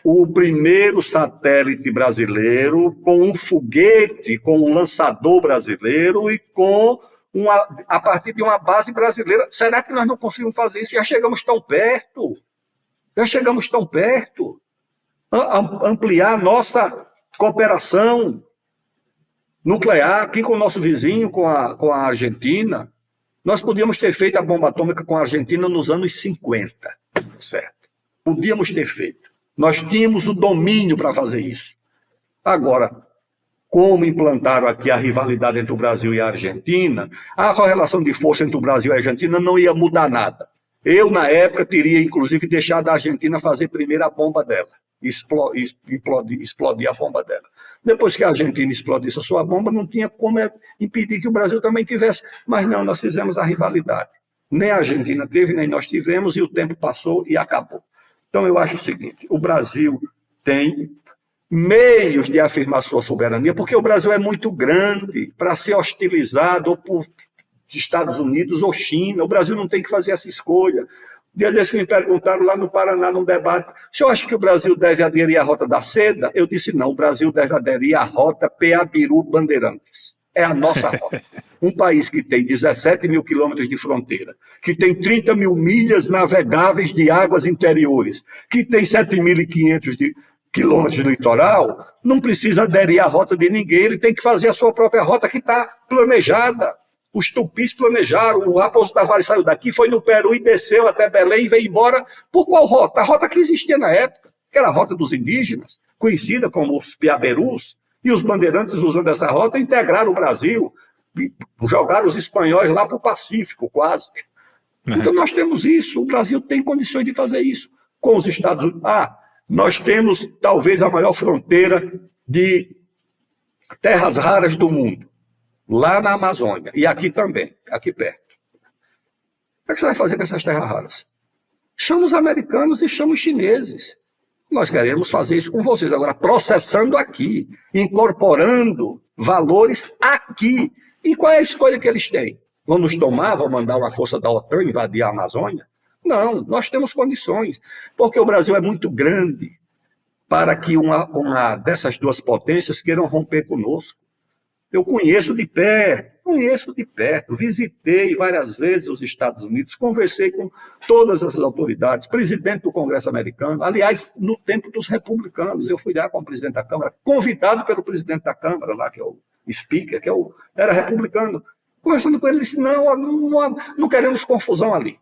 o primeiro satélite brasileiro com um foguete, com um lançador brasileiro e a partir de uma base brasileira. Será que nós não conseguimos fazer isso? Já chegamos tão perto. ampliar nossa cooperação nuclear aqui com o nosso vizinho, com a Argentina. Nós podíamos ter feito a bomba atômica com a Argentina nos anos 50, certo? Podíamos ter feito. Nós tínhamos o domínio para fazer isso. Agora, como implantaram aqui a rivalidade entre o Brasil e a Argentina, a correlação de força entre o Brasil e a Argentina não ia mudar nada. Eu, na época, teria, inclusive, deixado a Argentina fazer primeiro a bomba dela, explodir a bomba dela. Depois que a Argentina explodisse a sua bomba, não tinha como impedir que o Brasil também tivesse. Mas não, nós fizemos a rivalidade. Nem a Argentina teve, nem nós tivemos, e o tempo passou e acabou. Então, eu acho o seguinte, o Brasil tem meios de afirmar sua soberania, porque o Brasil é muito grande para ser hostilizado ou por Estados Unidos ou China. O Brasil não tem que fazer essa escolha. Dia desse que me perguntaram lá no Paraná, num debate, o senhor acha que o Brasil deve aderir à Rota da Seda? Eu disse não, o Brasil deve aderir à Rota Peabiru-Bandeirantes. É a nossa rota. Um país que tem 17 mil quilômetros de fronteira, que tem 30 mil milhas navegáveis de águas interiores, que tem 7.500 quilômetros de litoral, não precisa aderir à rota de ninguém, ele tem que fazer a sua própria rota que está planejada. Os tupis planejaram, o Raposo Tavares saiu daqui, foi no Peru e desceu até Belém e veio embora. Por qual rota? A rota que existia na época, que era a rota dos indígenas, conhecida como os Piaberus, e os bandeirantes, usando essa rota, integraram o Brasil, jogaram os espanhóis lá para o Pacífico, quase. Então nós temos isso, o Brasil tem condições de fazer isso com os Estados Unidos. Nós temos talvez a maior fronteira de terras raras do mundo, lá na Amazônia, e aqui também, aqui perto. O que é que você vai fazer com essas terras raras? Chama os americanos e chama os chineses. Nós queremos fazer isso com vocês. Agora, processando aqui, incorporando valores aqui. E qual é a escolha que eles têm? Vão nos tomar, vão mandar uma força da OTAN invadir a Amazônia? Não, nós temos condições, porque o Brasil é muito grande para que uma dessas duas potências queiram romper conosco. Eu conheço de perto, visitei várias vezes os Estados Unidos, conversei com todas essas autoridades, presidente do Congresso americano, aliás, no tempo dos republicanos, eu fui lá com o presidente da Câmara, convidado pelo presidente da Câmara, lá, que é o Speaker, era republicano, conversando com ele, ele disse, não queremos confusão ali.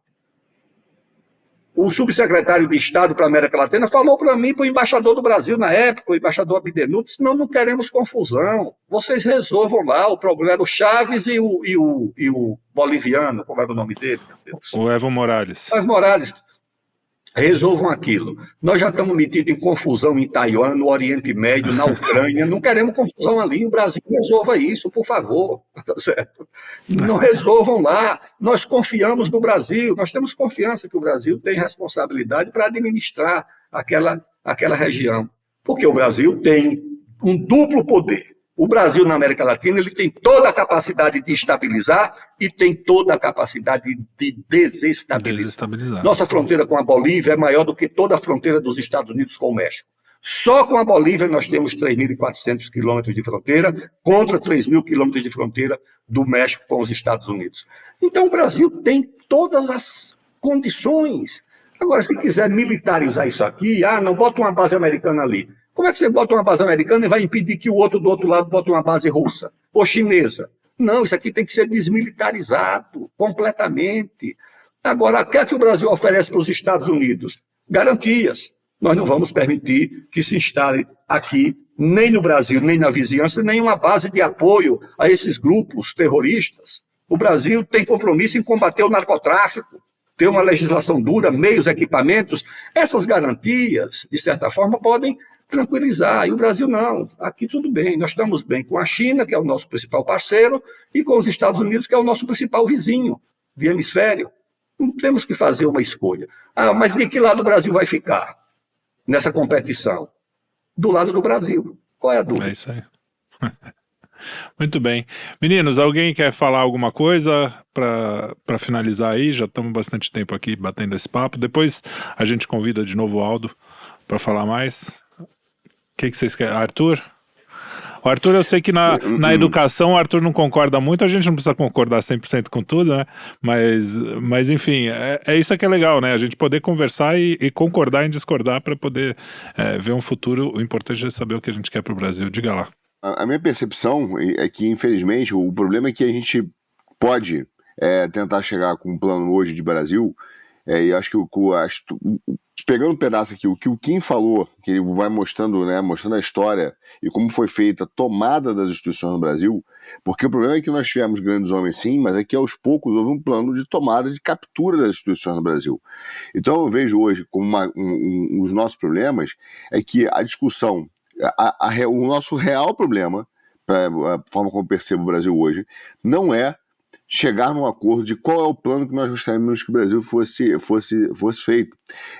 O subsecretário de Estado para a América Latina falou para mim, para o embaixador do Brasil na época, o embaixador Abdenuto, disse, não queremos confusão, vocês resolvam lá, o problema era o Chaves e o boliviano, como era o nome dele, meu Deus? O Evo Morales. Evo Morales, resolvam aquilo. Nós já estamos metidos em confusão em Taiwan, no Oriente Médio, na Ucrânia, não queremos confusão ali, o Brasil resolva isso, por favor, tá certo? Não resolvam lá, nós confiamos no Brasil, nós temos confiança que o Brasil tem responsabilidade para administrar aquela região, porque o Brasil tem um duplo poder. O Brasil, na América Latina, ele tem toda a capacidade de estabilizar e tem toda a capacidade de desestabilizar. Nossa fronteira com a Bolívia é maior do que toda a fronteira dos Estados Unidos com o México. Só com a Bolívia nós temos 3.400 quilômetros de fronteira contra 3.000 quilômetros de fronteira do México com os Estados Unidos. Então o Brasil tem todas as condições. Agora, se quiser militarizar isso aqui, não bota uma base americana ali. Como é que você bota uma base americana e vai impedir que o outro do outro lado bote uma base russa ou chinesa? Não, isso aqui tem que ser desmilitarizado completamente. Agora, o que é que o Brasil oferece para os Estados Unidos? Garantias. Nós não vamos permitir que se instale aqui, nem no Brasil, nem na vizinhança, nenhuma base de apoio a esses grupos terroristas. O Brasil tem compromisso em combater o narcotráfico, ter uma legislação dura, meios, equipamentos. Essas garantias, de certa forma, podem tranquilizar. E o Brasil não. Aqui tudo bem. Nós estamos bem com a China, que é o nosso principal parceiro, e com os Estados Unidos, que é o nosso principal vizinho de hemisfério. Não temos que fazer uma escolha. Mas de que lado o Brasil vai ficar nessa competição? Do lado do Brasil. Qual é a dúvida? É isso aí. Muito bem. Meninos, alguém quer falar alguma coisa para finalizar aí? Já estamos bastante tempo aqui batendo esse papo. Depois a gente convida de novo o Aldo para falar mais. O que vocês querem? Arthur? O Arthur, eu sei que na educação o Arthur não concorda muito, a gente não precisa concordar 100% com tudo, né? Mas enfim, é isso que é legal, né? A gente poder conversar e concordar em discordar para poder ver um futuro. O importante é saber o que a gente quer para o Brasil. Diga lá. A minha percepção é que, infelizmente, o problema é que a gente pode tentar chegar com um plano hoje de Brasil, e acho que pegando um pedaço aqui, o que o Kim falou, que ele vai mostrando, né, mostrando a história e como foi feita a tomada das instituições no Brasil, porque o problema é que nós tivemos grandes homens sim, mas é que aos poucos houve um plano de tomada, de captura das instituições no Brasil. Então eu vejo hoje como os nossos problemas é que a discussão, o nosso real problema, a forma como eu percebo o Brasil hoje, não é chegar num acordo de qual é o plano que nós gostaríamos que o Brasil fosse feito.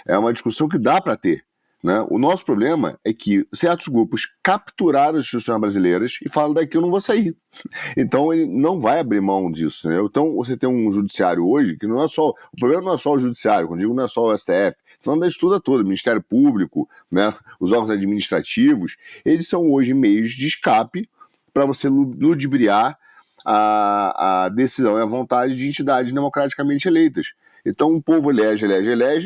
É uma discussão que dá para ter, né? O nosso problema é que certos grupos capturaram as instituições brasileiras e falam: daqui eu não vou sair. Então ele não vai abrir mão disso, né? Então você tem um judiciário hoje que não é só... O problema não é só o judiciário, quando digo não é só o STF, falando da estrutura toda, o Ministério Público, né? Os órgãos administrativos, eles são hoje meios de escape para você ludibriar a decisão e a vontade de entidades democraticamente eleitas. Então o povo elege,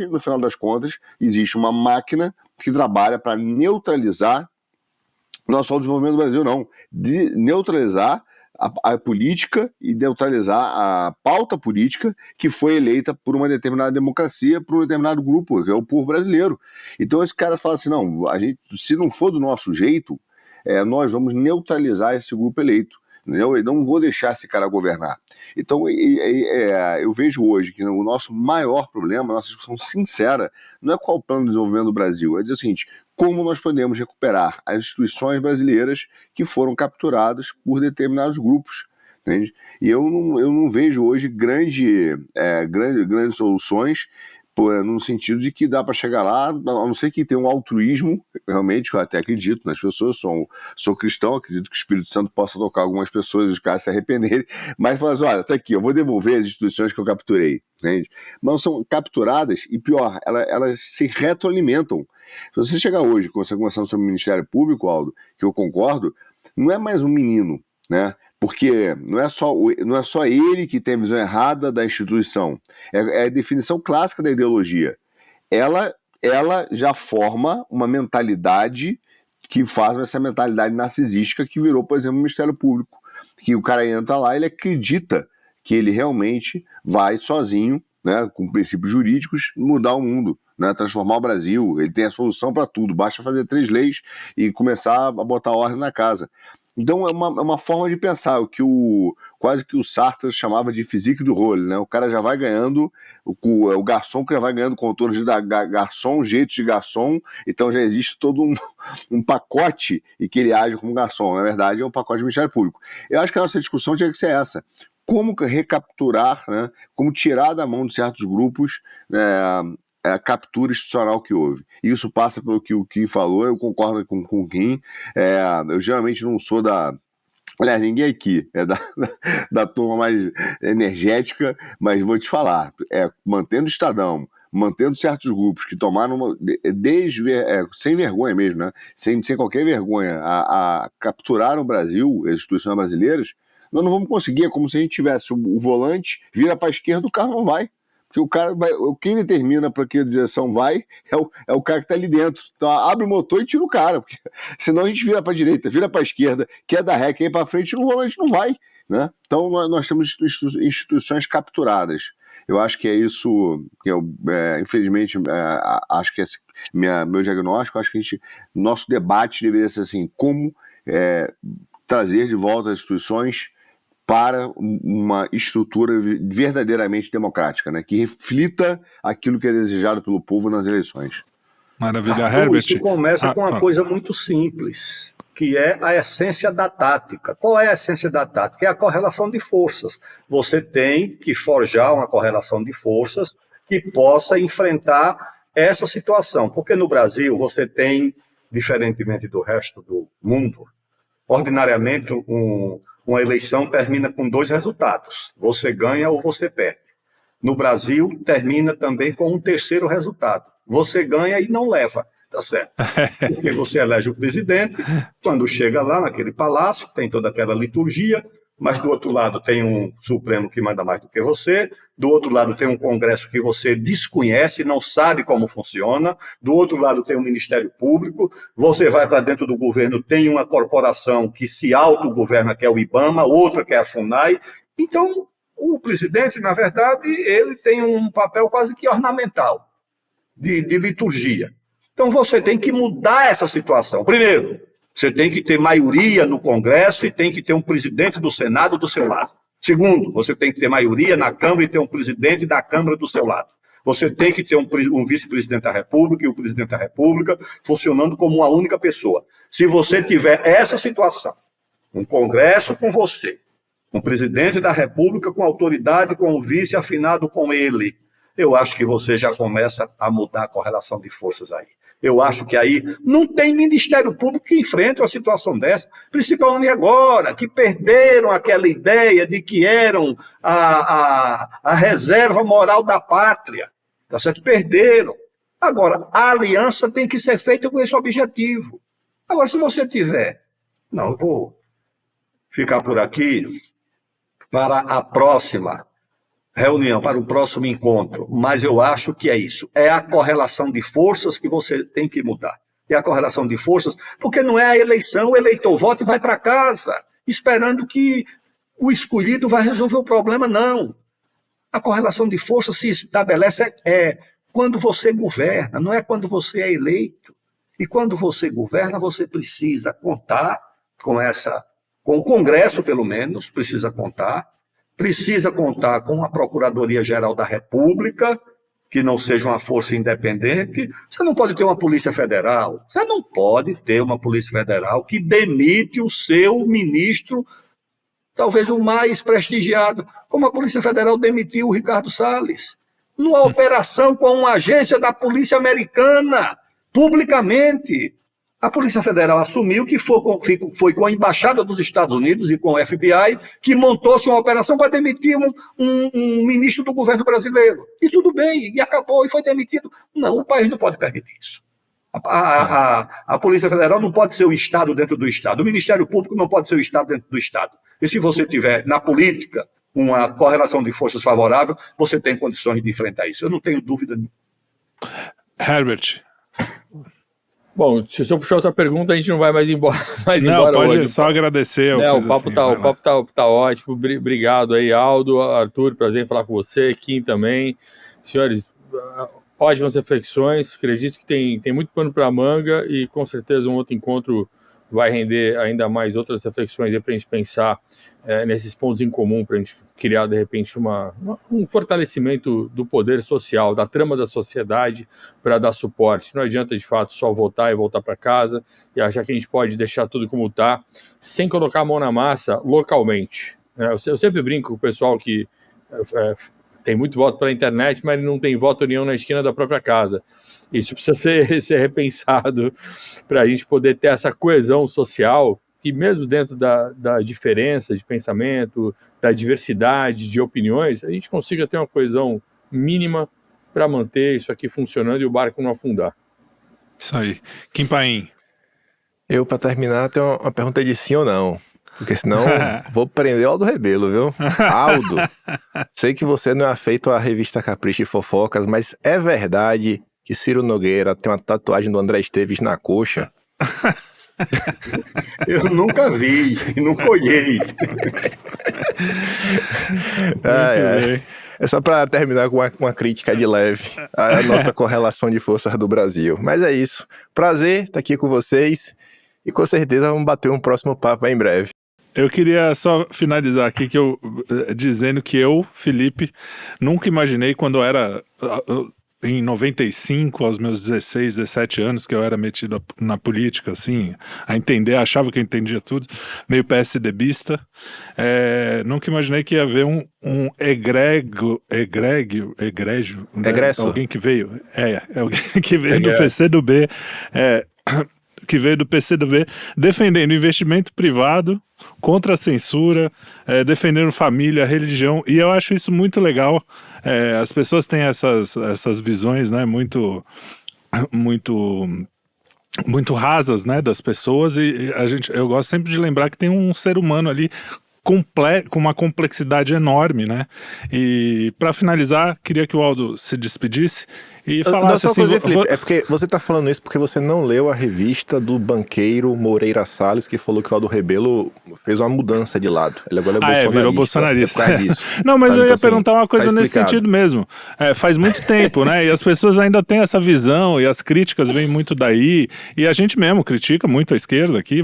no final das contas existe uma máquina que trabalha para neutralizar, não só o desenvolvimento do Brasil não, de neutralizar a política e neutralizar a pauta política que foi eleita por uma determinada democracia, por um determinado grupo, que é o povo brasileiro. Então esse cara fala assim: não, se não for do nosso jeito, nós vamos neutralizar esse grupo eleito. Eu não vou deixar esse cara governar. Então, eu vejo hoje que o nosso maior problema, a nossa discussão sincera, não é qual o plano de desenvolvimento do Brasil, é dizer o seguinte: como nós podemos recuperar as instituições brasileiras que foram capturadas por determinados grupos. Entende? E eu não vejo hoje grandes soluções, no sentido de que dá para chegar lá, a não ser que tenha um altruísmo, realmente, eu até acredito nas pessoas, sou cristão, acredito que o Espírito Santo possa tocar algumas pessoas e os caras se arrependerem, mas falar assim: olha, tá aqui, eu vou devolver as instituições que eu capturei, entende? Mas não são capturadas, e pior, elas se retroalimentam. Se você chegar hoje, com essa conversação sobre o Ministério Público, Aldo, que eu concordo, não é mais um menino, né? Porque não é só ele que tem a visão errada da instituição. É a definição clássica da ideologia. Ela já forma uma mentalidade que faz essa mentalidade narcisística que virou, por exemplo, o Ministério Público. Que o cara entra lá, ele acredita que ele realmente vai sozinho, né, com princípios jurídicos, mudar o mundo, né, transformar o Brasil. Ele tem a solução para tudo. Basta fazer 3 leis e começar a botar ordem na casa. Então é uma forma de pensar, quase que o Sartre chamava de physique du rôle, né? O cara já vai ganhando, o garçom que já vai ganhando contornos de garçom, jeitos de garçom, então já existe todo um pacote e que ele age como garçom. Na verdade é um pacote do Ministério Público. Eu acho que a nossa discussão tinha que ser essa: como recapturar, né? Como tirar da mão de certos grupos a captura institucional que houve. E isso passa pelo que o Kim falou, eu concordo com o Kim. Eu geralmente não sou aliás, ninguém aqui é da turma mais energética, mas vou te falar, mantendo o Estadão, mantendo certos grupos que tomaram sem vergonha mesmo, né? sem qualquer vergonha, a capturar o Brasil, as instituições brasileiras, nós não vamos conseguir. É como se a gente tivesse o volante, vira para a esquerda, o carro não vai. Porque o cara quem determina para que direção vai é o cara que está ali dentro. Então abre o motor e tira o cara, porque senão a gente vira para a direita, vira para a esquerda, quer dar ré, quer ir para frente, o volante não vai, né? Então nós temos instituições capturadas. Eu acho que é isso que infelizmente, acho que esse meu diagnóstico. Acho que nosso debate deveria ser assim: como trazer de volta as instituições para uma estrutura verdadeiramente democrática, né, que reflita aquilo que é desejado pelo povo nas eleições. Maravilha, Herbert. Isso começa com uma coisa muito simples, que é a essência da tática. Qual é a essência da tática? É a correlação de forças. Você tem que forjar uma correlação de forças que possa enfrentar essa situação. Porque no Brasil você tem, diferentemente do resto do mundo, ordinariamente uma eleição termina com 2 resultados: você ganha ou você perde. No Brasil, termina também com um terceiro resultado: você ganha e não leva. tá certo? Porque você elege o presidente, quando chega lá naquele palácio, tem toda aquela liturgia, mas do outro lado tem um Supremo que manda mais do que você, do outro lado tem um Congresso que você desconhece, não sabe como funciona, do outro lado tem um Ministério Público, você vai para dentro do governo, tem uma corporação que se autogoverna, que é o IBAMA, outra que é a FUNAI. Então, o presidente, na verdade, ele tem um papel quase que ornamental, de liturgia. Então, você tem que mudar essa situação. Primeiro, você tem que ter maioria no Congresso e tem que ter um presidente do Senado do seu lado. Segundo, você tem que ter maioria na Câmara e ter um presidente da Câmara do seu lado. Você tem que ter um vice-presidente da República e o presidente da República funcionando como uma única pessoa. Se você tiver essa situação, um Congresso com você, um presidente da República com autoridade, com o vice afinado com ele, eu acho que você já começa a mudar a correlação de forças aí. Eu acho que aí não tem Ministério Público que enfrente uma situação dessa, principalmente agora, que perderam aquela ideia de que eram a reserva moral da pátria, tá certo? Perderam. Agora, a aliança tem que ser feita com esse objetivo. Agora, se você tiver... Não, eu vou ficar por aqui para a próxima reunião, para o próximo encontro, mas eu acho que é isso, é a correlação de forças que você tem que mudar. É a correlação de forças, porque não é a eleição, o eleitor vota e vai para casa, esperando que o escolhido vai resolver o problema, não. A correlação de forças se estabelece quando você governa, não é quando você é eleito. E quando você governa, você precisa contar com o Congresso, pelo menos, precisa contar com a Procuradoria-Geral da República, que não seja uma força independente. Você não pode ter uma Polícia Federal, você não pode ter uma Polícia Federal que demite o seu ministro, talvez o mais prestigiado, como a Polícia Federal demitiu o Ricardo Salles, numa operação com uma agência da Polícia Americana, publicamente. A Polícia Federal assumiu que foi com a Embaixada dos Estados Unidos e com o FBI que montou-se uma operação para demitir um ministro do governo brasileiro. E tudo bem, e acabou, e foi demitido. Não, o país não pode permitir isso. A Polícia Federal não pode ser o Estado dentro do Estado. O Ministério Público não pode ser o Estado dentro do Estado. E se você tiver, na política, uma correlação de forças favorável, você tem condições de enfrentar isso. Eu não tenho dúvida nenhuma. Herbert. Bom, se o senhor puxar outra pergunta, a gente não vai mais embora, pode hoje. só agradecer. O papo tá ótimo. Obrigado aí, Aldo, Arthur, prazer em falar com você, Kim também. Senhores, ótimas reflexões. Acredito que tem muito pano para manga e com certeza um outro encontro vai render ainda mais outras reflexões para a gente pensar nesses pontos em comum, para a gente criar, de repente, um fortalecimento do poder social, da trama da sociedade, para dar suporte. Não adianta, de fato, só votar e voltar para casa e achar que a gente pode deixar tudo como está, sem colocar a mão na massa localmente. Eu sempre brinco com o pessoal que tem muito voto pela internet, mas não tem voto nenhum na esquina da própria casa. Isso precisa ser repensado para a gente poder ter essa coesão social e mesmo dentro da diferença de pensamento, da diversidade de opiniões, a gente consiga ter uma coesão mínima para manter isso aqui funcionando e o barco não afundar. Isso aí. Kim Paim. Eu, para terminar, tenho uma pergunta de sim ou não. Porque senão vou prender o Aldo Rebelo, viu? Aldo, sei que você não é afeito à revista Capricho e Fofocas, mas é verdade que Ciro Nogueira tem uma tatuagem do André Esteves na coxa? Eu nunca vi, nunca olhei. É só para terminar com uma crítica de leve à nossa correlação de forças do Brasil. Mas é isso. Prazer estar aqui com vocês e com certeza vamos bater um próximo papo em breve. Eu queria só finalizar aqui dizendo que eu, Felipe, nunca imaginei quando eu era... Em 95, aos meus 16, 17 anos, que eu era metido na política, assim, a entender, achava que eu entendia tudo, meio PSDBista, nunca imaginei que ia haver um egrégio, Egresso. Alguém que veio, alguém que veio do PCdoB, que veio do PCdoB, defendendo investimento privado, contra a censura, defendendo família, religião, e eu acho isso muito legal. As pessoas têm essas visões, né, muito muito rasas, né, das pessoas, e eu gosto sempre de lembrar que tem um ser humano ali com uma complexidade enorme, né? E para finalizar, queria que o Aldo se despedisse e falasse assim... Felipe, é porque você tá falando isso porque você não leu a revista do banqueiro Moreira Salles, que falou que o Aldo Rebelo fez uma mudança de lado. Ele agora é bolsonarista. Virou bolsonarista. É disso. Não, mas eu ia perguntar uma coisa tá nesse sentido mesmo. Faz muito tempo, né? E as pessoas ainda têm essa visão, e as críticas vêm muito daí, e a gente mesmo critica muito a esquerda aqui,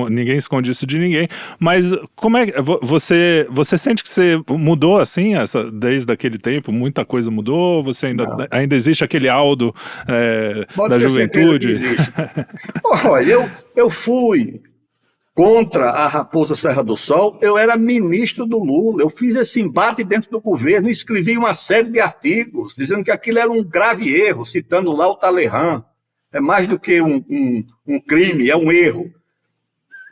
ninguém esconde isso de ninguém, mas como é que você sente que você mudou assim, desde aquele tempo? Muita coisa mudou? Você ainda existe aquele Aldo da juventude? Olha, eu fui contra a Raposa Serra do Sol, eu era ministro do Lula, eu fiz esse embate dentro do governo, escrevi uma série de artigos dizendo que aquilo era um grave erro, citando lá o Talleyrand. É mais do que um crime, é um erro.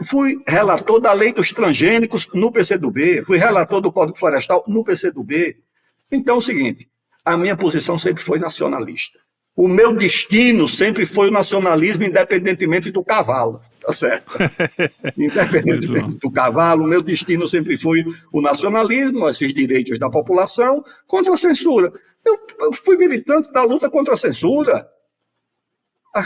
Fui relator da lei dos transgênicos no PCdoB, fui relator do Código Florestal no PCdoB. Então é o seguinte, a minha posição sempre foi nacionalista. O meu destino sempre foi o nacionalismo, independentemente do cavalo, tá certo? Independentemente do cavalo, o meu destino sempre foi o nacionalismo, esses direitos da população, contra a censura. Eu fui militante da luta contra a censura.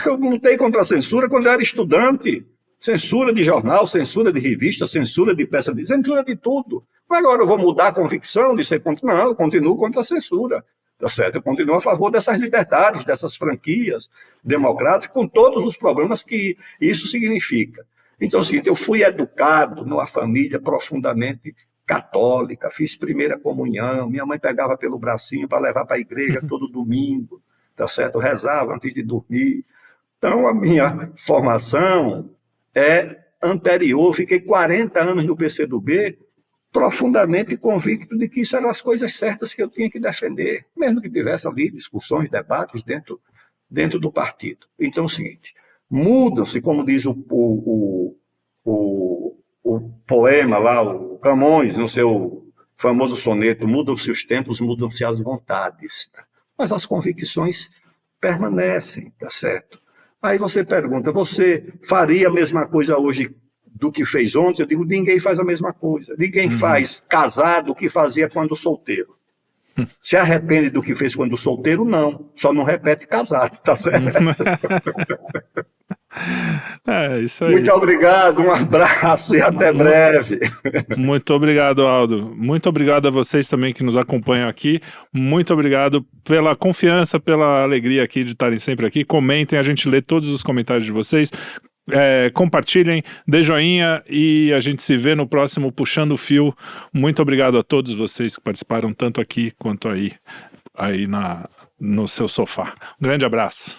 Eu lutei contra a censura quando eu era estudante. Censura de jornal, censura de revista, censura de peça de... censura de tudo. Mas agora eu vou mudar a convicção de ser contra... Não, eu continuo contra a censura. Tá certo? Eu continuo a favor dessas liberdades, dessas franquias democráticas, com todos os problemas que isso significa. Então, é o seguinte, eu fui educado numa família profundamente católica, fiz primeira comunhão, minha mãe pegava pelo bracinho para levar para a igreja todo domingo, tá certo? Eu rezava antes de dormir. Então, a minha formação é anterior, fiquei 40 anos no PCdoB, profundamente convicto de que isso eram as coisas certas que eu tinha que defender, mesmo que tivesse ali discussões, debates dentro do partido. Então é o seguinte, mudam-se, como diz o poema lá, o Camões, no seu famoso soneto, mudam-se os tempos, mudam-se as vontades, mas as convicções permanecem, tá certo? Aí você pergunta, você faria a mesma coisa hoje do que fez ontem? Eu digo, ninguém faz a mesma coisa. Ninguém faz casado o que fazia quando solteiro. Se arrepende do que fez quando solteiro? Não. Só não repete casado, tá certo? Isso aí. Muito obrigado, um abraço e até breve. Muito obrigado, Aldo. Muito obrigado a vocês também que nos acompanham aqui. Muito obrigado pela confiança, pela alegria aqui de estarem sempre aqui. Comentem, a gente lê todos os comentários de vocês. Compartilhem, dê joinha e a gente se vê no próximo Puxando o Fio. Muito obrigado a todos vocês que participaram tanto aqui quanto aí no seu sofá. Um grande abraço.